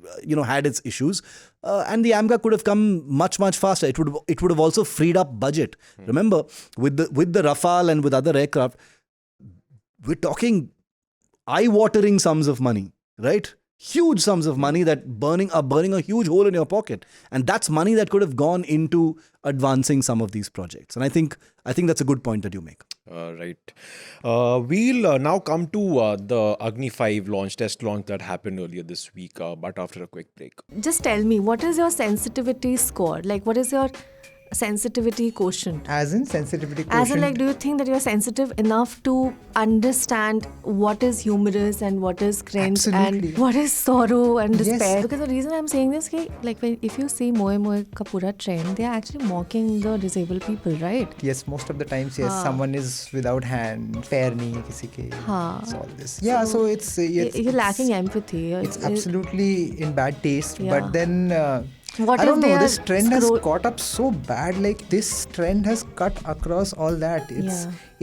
had its issues. And the AMCA could have come much, much faster. It would have also freed up budget. Remember, with the Rafale and with other aircraft, we're talking eye-watering sums of money, right? huge sums of money that are burning a huge hole in your pocket, and that's money that could have gone into advancing some of these projects. And I think that's a good point that you make. Right. We'll now come to the Agni-V test launch that happened earlier this week, but after a quick break. Just tell me, what is your sensitivity score? Like, what is your sensitivity quotient? As in sensitivity As in, quotient. like, do you think that you're sensitive enough to understand what is humorous and what is cringe Absolutely. and what is sorrow and Yes. despair? Because the reason I'm saying this, like, if you see Moe Moe ka pura trend, they are actually mocking the disabled people, right? Yes, most of the times, yes, someone is without hand, पैर नहीं है किसी के. It's all this. Yeah, so it's You're lacking empathy. It's absolutely in bad taste. Yeah. But then What I if don't they know. are This trend has scroll- caught up so bad. Like this trend has cut across all that.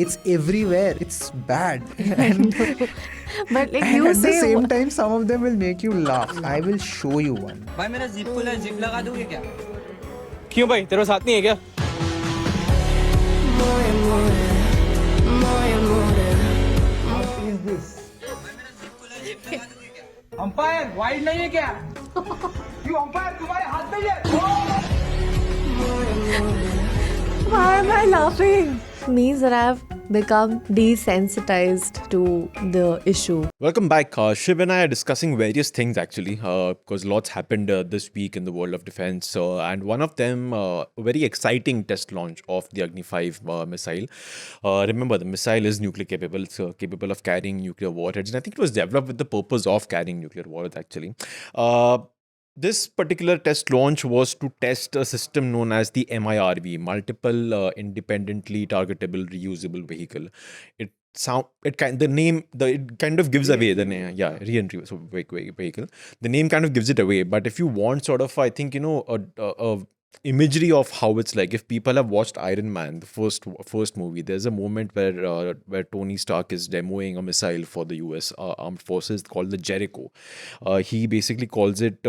It's everywhere. It's bad. And, But like and you at the say, same time, some of them will make you laugh. I will show you one. भाई मेरा zip खुला है, zip लगा दोगे क्या? क्यों भाई तेरे पास हाथ नहीं है क्या? अंपायर वाइड नहीं है क्या? क्यों अंपायर तुम्हारे हाथ में है? why am I laughing? Means that I've become desensitized to the issue. Welcome back. Shiv and I are discussing various things actually, because lots happened this week in the world of defense. And one of them, a very exciting test launch of the Agni-V missile. Remember, the missile is nuclear capable. It's capable of carrying nuclear warheads. And I think it was developed with the purpose of carrying nuclear warheads actually. This particular test launch was to test a system known as the MIRV, Multiple Independently Targetable Reusable Vehicle. It kind of gives away the name. Yeah, reentry vehicle. The name kind of gives it away. But if you want sort of, I think, a imagery of how it's like, if people have watched Iron Man, the first movie, there's a moment where Tony Stark is demoing a missile for the US armed forces called the Jericho. He basically calls it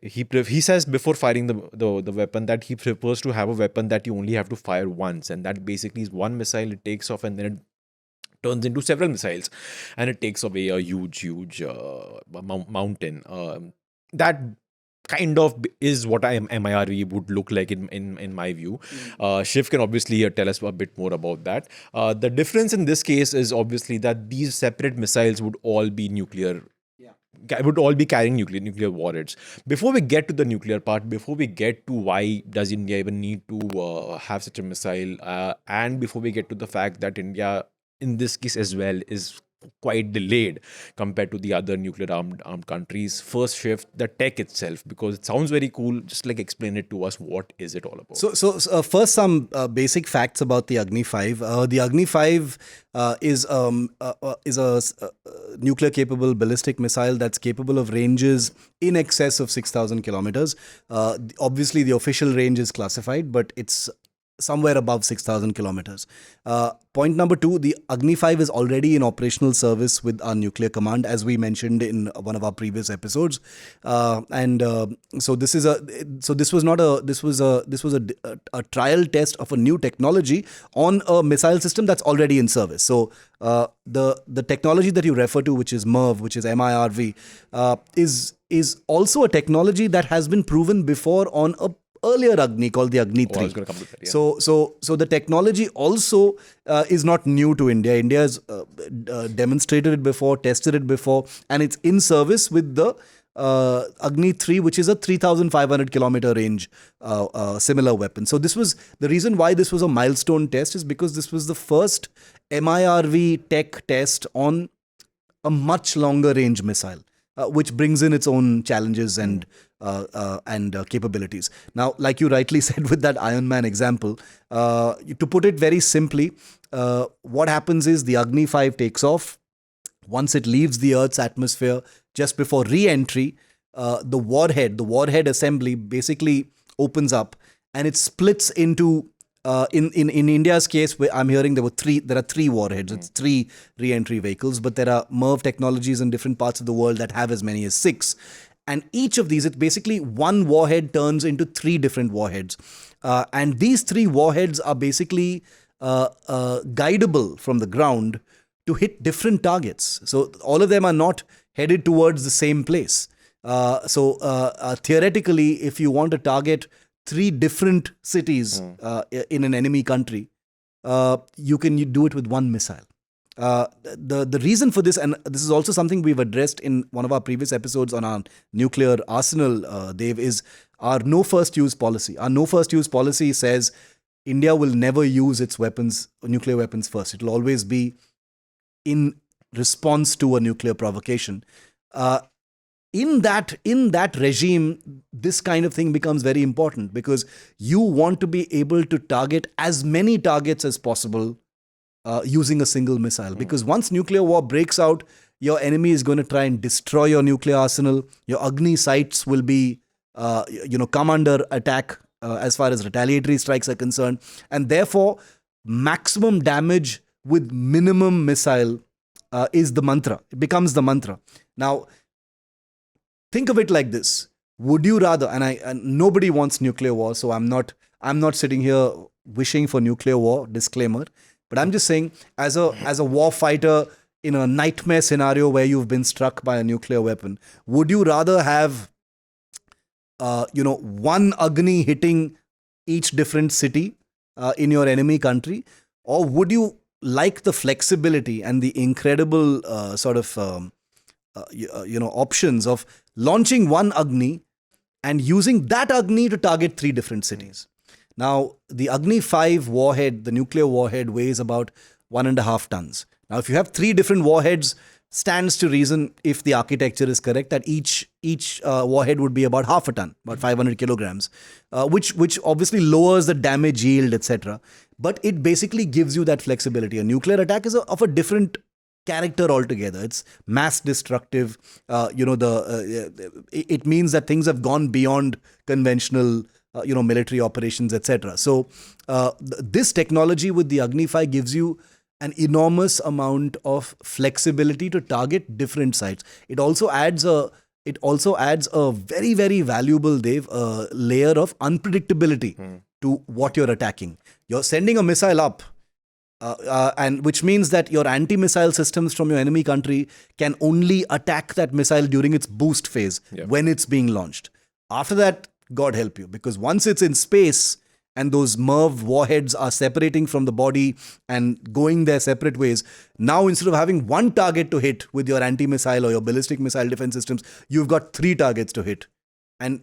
he says before firing the weapon that he prefers to have a weapon that you only have to fire once, and that basically is one missile, it takes off and then it turns into several missiles and it takes away a huge mountain. That kind of is what MIRV would look like in my view. Shiv can obviously tell us a bit more about that. The difference in this case is obviously that these separate missiles would all be nuclear. Would all be carrying nuclear warheads. Before we get to the nuclear part, before we get to why does India even need to have such a missile, and before we get to the fact that India in this case as well is quite delayed compared to the other nuclear armed countries. First, Shift the tech itself, because it sounds very cool. Just like explain it to us. What is it all about? So first, some basic facts about the Agni-V. The Agni-V is a nuclear capable ballistic missile that's capable of ranges in excess of 6,000 kilometers. Obviously, the official range is classified, but it's somewhere above 6,000 kilometers. Point number two, the Agni-V is already in operational service with our nuclear command, as we mentioned in one of our previous episodes. So this was a trial test of a new technology on a missile system that's already in service. So the technology that you refer to, which is MIRV, which is MIRV, is also a technology that has been proven before on a earlier Agni called the Agni-3. I was going to come to that, yeah. So the technology also is not new to India. India has demonstrated it before, tested it before, and it's in service with the Agni-3, which is a 3,500 kilometer range similar weapon. So this was the reason why this was a milestone test, is because this was the first MIRV tech test on a much longer range missile, which brings in its own challenges and capabilities. Now, like you rightly said with that Iron Man example, to put it very simply, what happens is the Agni-V takes off. Once it leaves the Earth's atmosphere, just before re-entry, the warhead assembly basically opens up and it splits into in India's case, I'm hearing there are three warheads. It's 3 re-entry vehicles, but there are MIRV technologies in different parts of the world that have as many as 6. And each of these, it's basically one warhead turns into 3 different warheads. And these 3 warheads are basically guidable from the ground to hit different targets. So all of them are not headed towards the same place. Theoretically, if you want to target 3 different cities in an enemy country, you can do it with one missile. The reason for this, and this is also something we've addressed in one of our previous episodes on our nuclear arsenal, Dave, is our no first use policy. Our no first use policy says India will never use its weapons, nuclear weapons first. It will always be in response to a nuclear provocation. In that regime, this kind of thing becomes very important because you want to be able to target as many targets as possible using a single missile. Because once nuclear war breaks out, your enemy is going to try and destroy your nuclear arsenal. Your Agni sites will be, come under attack as far as retaliatory strikes are concerned. And therefore, maximum damage with minimum missile is the mantra. It becomes the mantra. Now, think of it like this. Would you rather, and nobody wants nuclear war, so I'm not sitting here wishing for nuclear war, disclaimer, but I'm just saying, as a war fighter in a nightmare scenario where you've been struck by a nuclear weapon, would you rather have one Agni hitting each different city in your enemy country, or would you like the flexibility and the incredible options of launching one Agni and using that Agni to target 3 different cities? Now, the Agni-V warhead, the nuclear warhead, weighs about 1.5 tons. Now, if you have 3 different warheads, stands to reason, if the architecture is correct, that each warhead would be about half a ton, about 500 kilograms, which obviously lowers the damage yield, etc. But it basically gives you that flexibility. A nuclear attack is of a different character altogether. It's mass destructive. It means that things have gone beyond conventional military operations, etc. So this technology with the Agni-V gives you an enormous amount of flexibility to target different sites. It also adds a very, very valuable, Dave, layer of unpredictability to what you're attacking. You're sending a missile up, and which means that your anti-missile systems from your enemy country can only attack that missile during its boost phase when it's being launched. After that, God help you, because once it's in space and those MIRV warheads are separating from the body and going their separate ways, now instead of having one target to hit with your anti-missile or your ballistic missile defense systems, you've got 3 targets to hit. And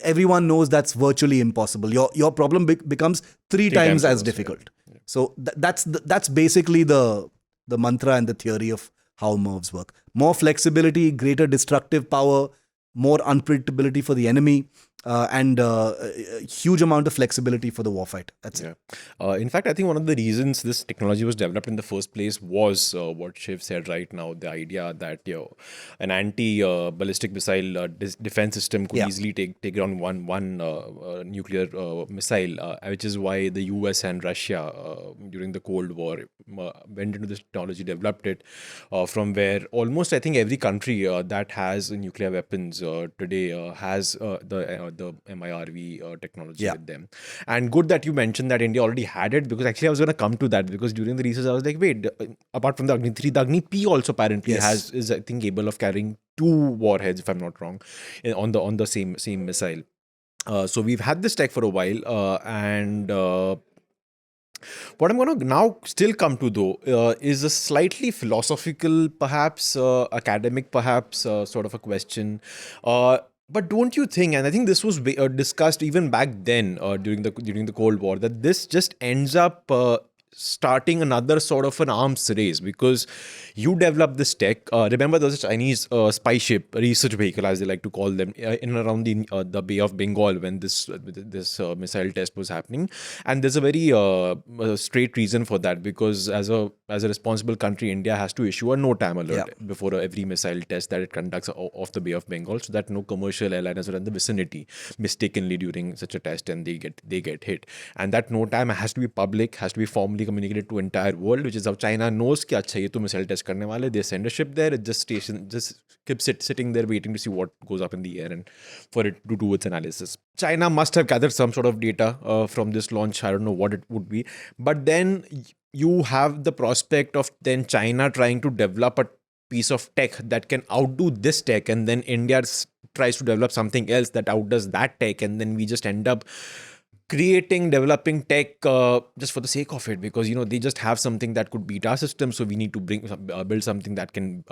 everyone knows that's virtually impossible. Your problem becomes 3 times as difficult. Yeah. So that's basically the mantra and the theory of how MIRVs work. More flexibility, greater destructive power, more unpredictability for the enemy, and a huge amount of flexibility for the warfighter. That's it. In fact, I think one of the reasons this technology was developed in the first place was what Shiv said right now, the idea that an anti-ballistic missile defense system could easily take on one nuclear missile, which is why the US and Russia during the Cold War went into this technology, developed it, from where almost I think every country that has nuclear weapons today has the MIRV technology with them. And good that you mentioned that India already had it, because actually I was going to come to that, because during the research I was like, wait, apart from the Agni-3, the Agni-P also apparently is I think capable of carrying 2 warheads, if I'm not wrong, on the same missile. So we've had this tech for a while, and what I'm going to now still come to, though, is a slightly philosophical, perhaps academic, perhaps sort of a question. But don't you think, and I think this was discussed even back then during the Cold War, that this just ends up starting another sort of an arms race, because you develop this tech. Remember, there was a Chinese spy ship, research vehicle, as they like to call them, in and around the Bay of Bengal when this missile test was happening. And there's a very straight reason for that, because as a responsible country, India has to issue a no-time alert before every missile test that it conducts off the Bay of Bengal, so that no commercial airliners are in the vicinity mistakenly during such a test and they get hit. And that no-time has to be public, has to be formally communicated to entire world, which is how China knows कि अच्छा ये तो missile test करने वाले. They send a ship there, it just keeps sitting there waiting to see what goes up in the air and for it to do its analysis. China must have gathered some sort of data from this launch. I don't know what it would be, but then you have the prospect of then China trying to develop a piece of tech that can outdo this tech, and then India tries to develop something else that outdoes that tech, and then we just end up developing tech just for the sake of it, because they just have something that could beat our system, so we need to build something that can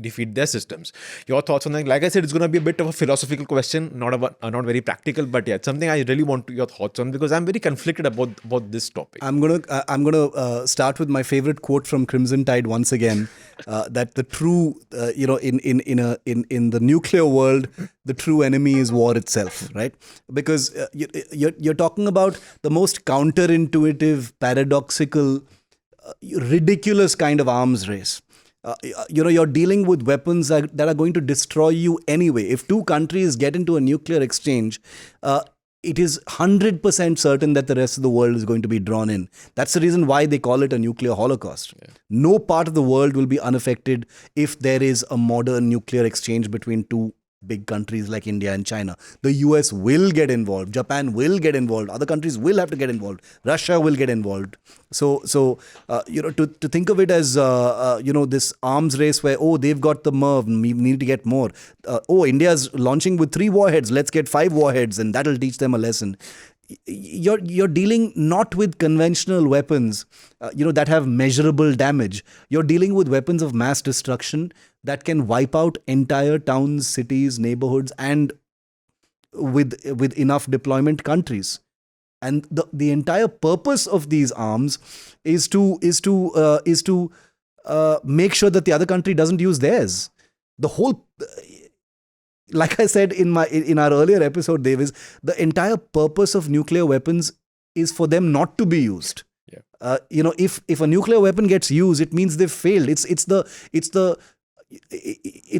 defeat their systems. Your thoughts on that? Like I said, it's going to be a bit of a philosophical question, not very practical, but yeah, it's something I really want your thoughts on, because I'm very conflicted about this topic. I'm gonna start with my favorite quote from Crimson Tide once again, that the true in the nuclear world, the true enemy is war itself, right? Because you're talking about the most counterintuitive, paradoxical, ridiculous kind of arms race. You're dealing with weapons that are going to destroy you anyway. If two countries get into a nuclear exchange, it is 100% certain that the rest of the world is going to be drawn in. That's the reason why they call it a nuclear holocaust. Yeah. No part of the world will be unaffected if there is a modern nuclear exchange between two big countries like India and China. The US will get involved. Japan will get involved. Other countries will have to get involved. Russia will get involved. So to think of it as this arms race where they've got the MIRV, we need to get more. India's launching with 3 warheads. Let's get 5 warheads, and that'll teach them a lesson. You're dealing not with conventional weapons, that have measurable damage. You're dealing with weapons of mass destruction that can wipe out entire towns, cities, neighborhoods, and with enough deployment countries. And the entire purpose of these arms is to make sure that the other country doesn't use theirs. The whole, like I said in our earlier episode, Davis, the entire purpose of nuclear weapons is for them not to be used. Yeah. If a nuclear weapon gets used, it means they've failed. It's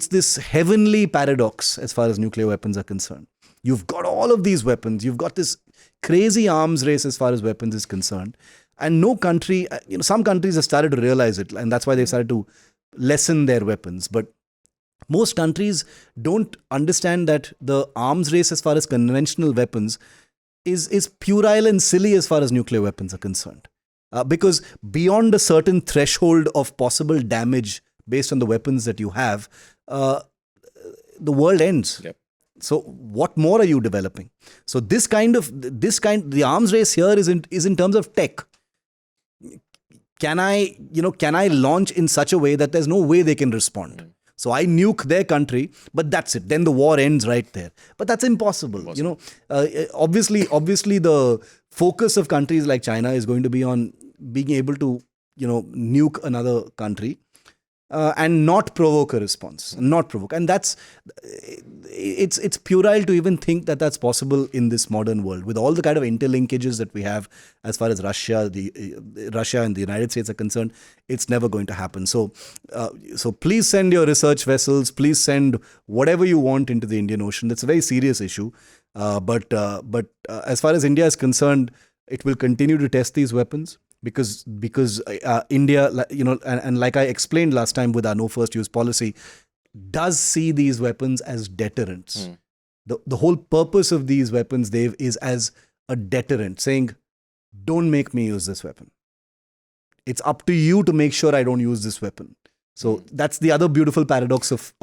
this heavenly paradox as far as nuclear weapons are concerned. You've got all of these weapons. You've got this crazy arms race as far as weapons is concerned. And no country, some countries have started to realize it, and that's why they've started to lessen their weapons. But most countries don't understand that the arms race as far as conventional weapons is puerile and silly as far as nuclear weapons are concerned. Because beyond a certain threshold of possible damage based on the weapons that you have, the world ends. Yep. So what more are you developing? So the arms race here is in terms of tech. Can I launch in such a way that there's no way they can respond? So I nuke their country, but that's it. Then the war ends right there. But that's impossible. Obviously the focus of countries like China is going to be on being able to, nuke another country. And not provoke a response, and it's puerile to even think that that's possible in this modern world with all the kind of interlinkages that we have as far as Russia and the United States are concerned. It's never going to happen. So please send your research vessels. Please send whatever you want into the Indian Ocean. That's a very serious issue. But as far as India is concerned, it will continue to test these weapons. Because India, and like I explained last time with our no first use policy, does see these weapons as deterrents. The whole purpose of these weapons, Dave, is as a deterrent, saying, don't make me use this weapon. It's up to you to make sure I don't use this weapon. So that's the other beautiful paradox of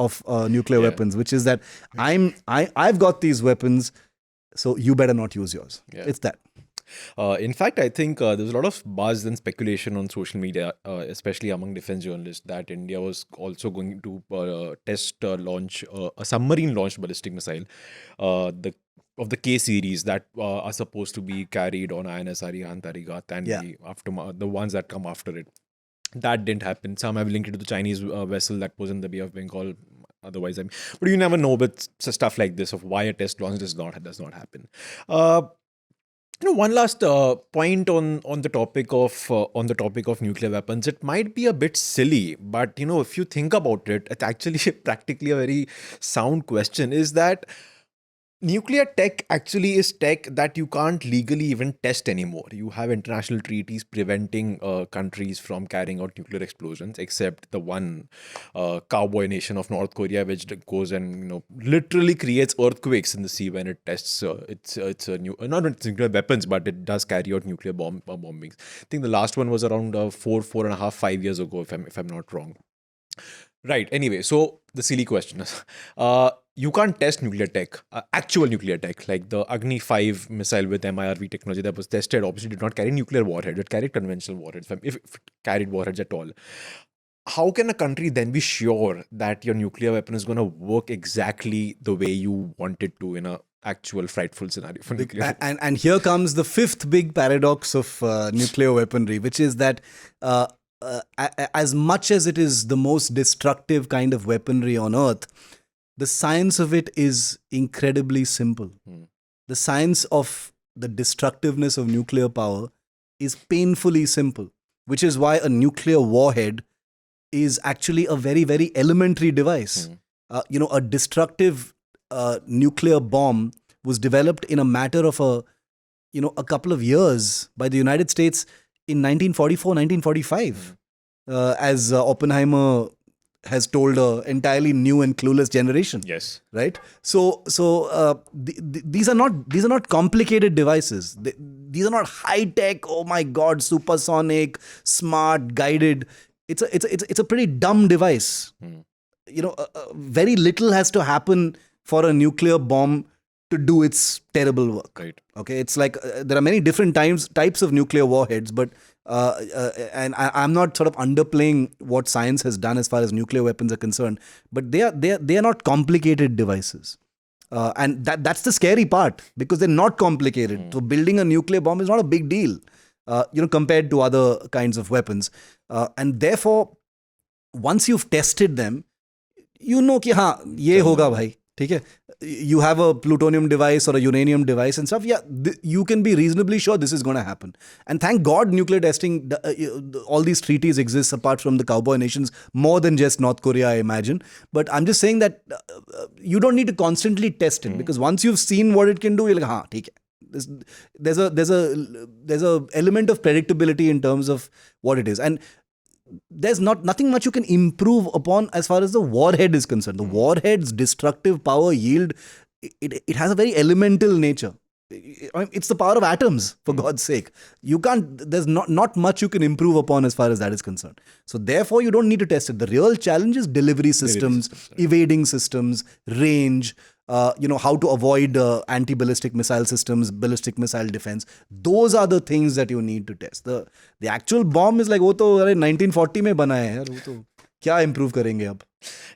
nuclear weapons, which is that I've got these weapons, so you better not use yours. Yeah. It's that. In fact, I think there's a lot of buzz and speculation on social media, especially among defense journalists, that India was also going to launch a submarine-launched ballistic missile of the K series that are supposed to be carried on INS Arihant, Arigat, and the ones that come after it. That didn't happen. Some have linked it to the Chinese vessel that was in the Bay of Bengal. Otherwise, but you never know with stuff like this of why a test launch does not happen. One last point on the topic of nuclear weapons. It might be a bit silly, but if you think about it, it's actually practically a very sound question. Is that nuclear tech actually is tech that you can't legally even test anymore. You have international treaties preventing countries from carrying out nuclear explosions, except the one cowboy nation of North Korea, which goes and literally creates earthquakes in the sea when it tests its not nuclear weapons, but it does carry out nuclear bombings. I think the last one was around 4.5, 5 years ago, if I'm not wrong. Right. Anyway, so the silly question is, you can't test nuclear tech, actual nuclear tech, like the Agni-V missile with MIRV technology that was tested. Obviously, did not carry nuclear warheads; it carried conventional warheads, if it carried warheads at all. How can a country then be sure that your nuclear weapon is going to work exactly the way you want it to in a actual frightful scenario for nuclear? And here comes the fifth big paradox of nuclear weaponry, which is that as much as it is the most destructive kind of weaponry on earth, the science of it is incredibly simple. The science of the destructiveness of nuclear power is painfully simple, which is why a nuclear warhead is actually a very, very elementary device. A destructive nuclear bomb was developed in a matter of a couple of years by the United States in 1944, 1945, as Oppenheimer has told an entirely new and clueless generation. Yes. Right. So these are not complicated devices. These are not high tech. Oh my God, supersonic, smart, guided. It's a pretty dumb device. Very little has to happen for a nuclear bomb to do its terrible work. Right. Okay, it's like there are many different types of nuclear warheads, but and I'm not sort of underplaying what science has done as far as nuclear weapons are concerned, but they are not complicated devices, and that's the scary part, because they're not complicated. So building a nuclear bomb is not a big deal, compared to other kinds of weapons, and therefore, once you've tested them, you know कि हाँ ये होगा भाई, ठीक है. You have a plutonium device or a uranium device and stuff. Yeah, you can be reasonably sure this is going to happen. And thank God nuclear testing, all these treaties exist apart from the cowboy nations, more than just North Korea, I imagine. But I'm just saying that you don't need to constantly test it, because once you've seen what it can do, you're like, हाँ ठीक है. There's a element of predictability in terms of what it is. And there's nothing much you can improve upon as far as the warhead is concerned. The warhead's destructive power yield, it has a very elemental nature. It's the power of atoms, for God's sake. There's not much you can improve upon as far as that is concerned. So therefore, you don't need to test it. The real challenge is delivery systems, evading systems, range, how to avoid anti-ballistic missile systems, ballistic missile defense. Those are the things that you need to test. The actual bomb is like, वो तो 1940 में बना है यार, वो तो क्या improve करेंगे अब?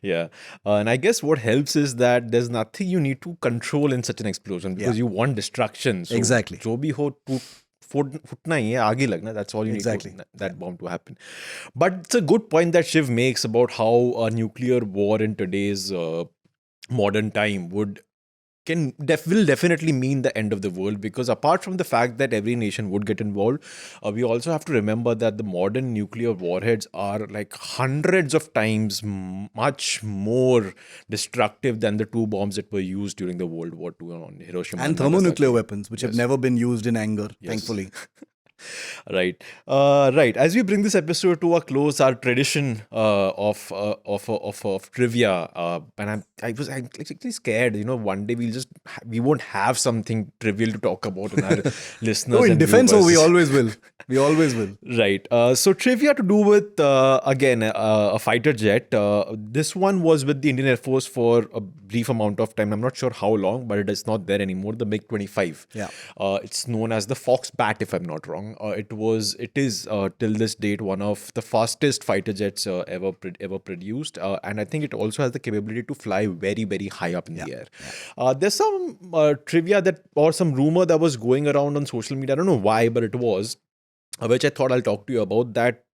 Yeah. And I guess what helps is that there's nothing you need to control in such an explosion, because you want destruction. So Exactly. जो भी हो फुटना ही है, आगे लगना. That's all you need that bomb to happen. But it's a good point that Shiv makes about how a nuclear war in today's modern time will definitely mean the end of the world, because apart from the fact that every nation would get involved, we also have to remember that the modern nuclear warheads are like hundreds of times much more destructive than the two bombs that were used during the World War II on Hiroshima and thermonuclear weapons, which have never been used in anger, thankfully. Right. As we bring this episode to a close, our tradition of trivia, and I was actually scared. One day we won't have something trivial to talk about in our listeners. No, in and defense, viewers. we always will. We always will. Right. So trivia to do with again a fighter jet. This one was with the Indian Air Force for a brief amount of time. I'm not sure how long, but it is not there anymore. The MiG-25. Yeah. It's known as the Fox-Bat, if I'm not wrong. It is till this date one of the fastest fighter jets ever produced, and I think it also has the capability to fly very, very high up in the air. There's some trivia or some rumor that was going around on social media. I don't know why, but it was, which I thought I'll talk to you about. That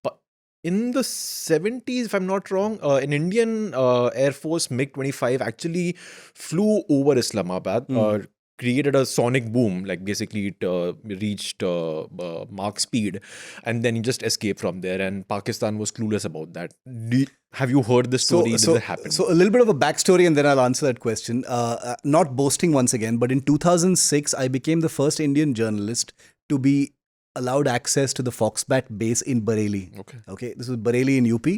in the 70s, if I'm not wrong, an Indian Air Force MiG-25 actually flew over Islamabad. Created a sonic boom, like basically it reached Mach speed, and then he just escaped from there, and Pakistan was clueless about that. Have you heard the story? Did it happen? So a little bit of a backstory, and then I'll answer that question. Not boasting once again, but in 2006, I became the first Indian journalist to be allowed access to the Fox-Bat base in Bareilly. Okay. This was Bareilly in UP.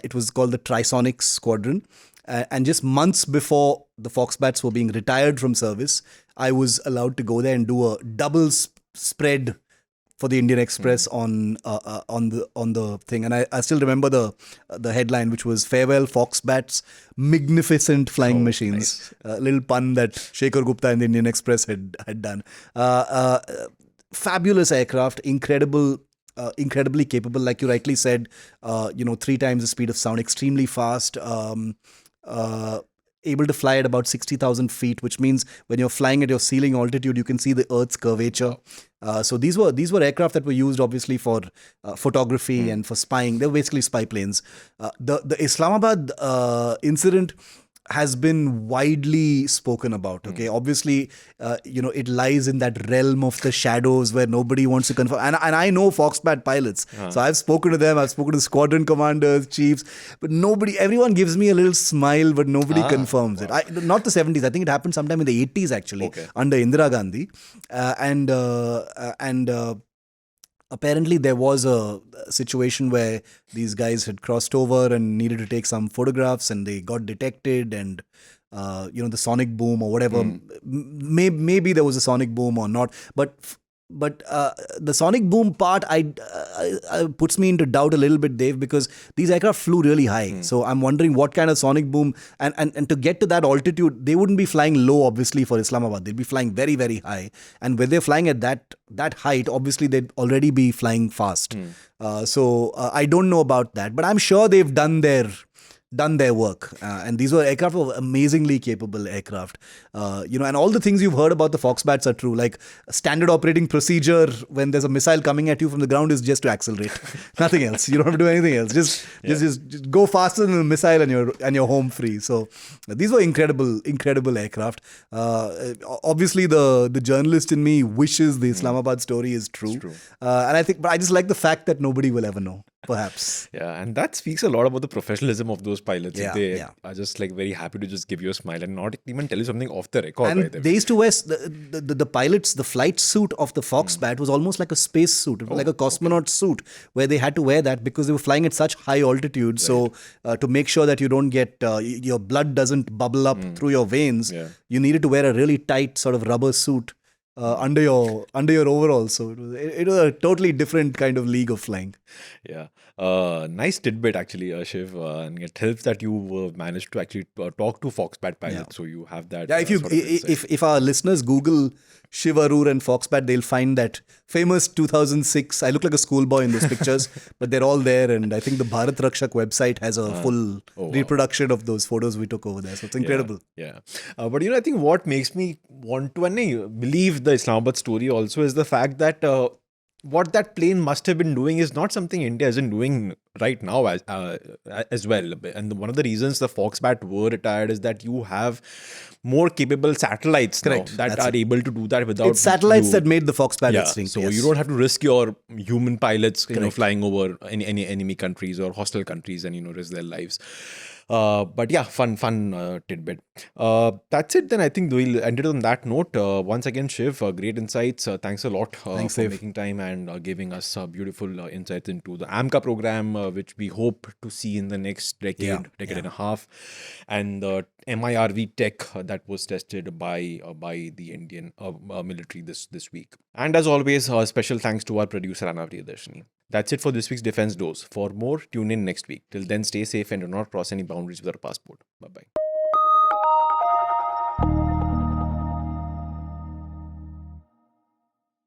It was called the Trisonic Squadron. And just months before the Fox-Bats were being retired from service, I was allowed to go there and do a double spread for the Indian Express on the thing, and I still remember the headline, which was "Farewell Foxbats, magnificent flying machines." Nice. A little pun that Shekhar Gupta and the Indian Express had done. Fabulous aircraft, incredible. Incredibly capable, like you rightly said, 3 times the speed of sound, extremely fast, able to fly at about 60,000 feet, which means when you're flying at your ceiling altitude, you can see the Earth's curvature. So these were aircraft that were used obviously for photography and for spying. They were basically spy planes. The Islamabad incident has been widely spoken about. Okay, obviously, it lies in that realm of the shadows where nobody wants to confirm. And I know Foxbat pilots, so I've spoken to them. I've spoken to squadron commanders, chiefs, but everyone gives me a little smile, but nobody confirms it. Not the 70s. I think it happened sometime in the 80s actually, under Indira Gandhi, and apparently there was a situation where these guys had crossed over and needed to take some photographs, and they got detected, and the sonic boom or whatever. Maybe there was a sonic boom or not, but the sonic boom part I puts me into doubt a little bit, Dave, because these aircraft flew really high. So I'm wondering what kind of sonic boom, and to get to that altitude, they wouldn't be flying low obviously for Islamabad. They'd be flying very, very high, and when they're flying at that height, obviously they'd already be flying fast. So I don't know about that, but I'm sure they've done their work, and these were aircraft were amazingly capable aircraft, and all the things you've heard about the Foxbats are true. Like standard operating procedure when there's a missile coming at you from the ground is just to accelerate, nothing else. You don't have to do anything else. Just go faster than the missile, and you're home free. So these were incredible aircraft. Obviously, the journalist in me wishes the Islamabad story is true. And but I just like the fact that nobody will ever know. Perhaps. Yeah, and that speaks a lot about the professionalism of those pilots. Yeah, They yeah. are just like very happy to just give you a smile and not even tell you something off the record. And by the way. they used to wear the pilots, the flight suit of the Foxbat was almost like a space suit, it was like a cosmonaut suit, where they had to wear that because they were flying at such high altitude. So to make sure that you don't get your blood doesn't bubble up through your veins, you needed to wear a really tight sort of rubber suit under your overalls. So it was a totally different kind of league of flying. Yeah. Nice tidbit actually, Shiv. And it helps that you managed to actually talk to Foxbat pilots, so you have that. Yeah, sort of insight. if our listeners Google Shiv Aroor and Foxbat, they'll find that famous 2006. I look like a schoolboy in those pictures, but they're all there, and I think the Bharat Rakshak website has a full reproduction of those photos we took over there. So it's incredible. Yeah. But I think what makes me want to believe the Islamabad story also is the fact that what that plane must have been doing is not something India isn't doing right now as well. And one of the reasons the Foxbat were retired is that you have more capable satellites now that are able to do that without... It's satellites that made the Foxbat extinct. So you don't have to risk your human pilots flying over any enemy countries or hostile countries and risk their lives. But yeah, fun tidbit. That's it then. I think we'll end it on that note. Once again, Shiv, great insights. Thanks a lot for making time and giving us beautiful insights into the AMCA program, which we hope to see in the next decade and a half, and the MIRV tech that was tested by the Indian military this week. And as always, special thanks to our producer Anna Priyadarshini. That's it for this week's Defense Dose. For more, tune in next week. Till then, stay safe and do not cross any boundaries with our passport. Bye-bye.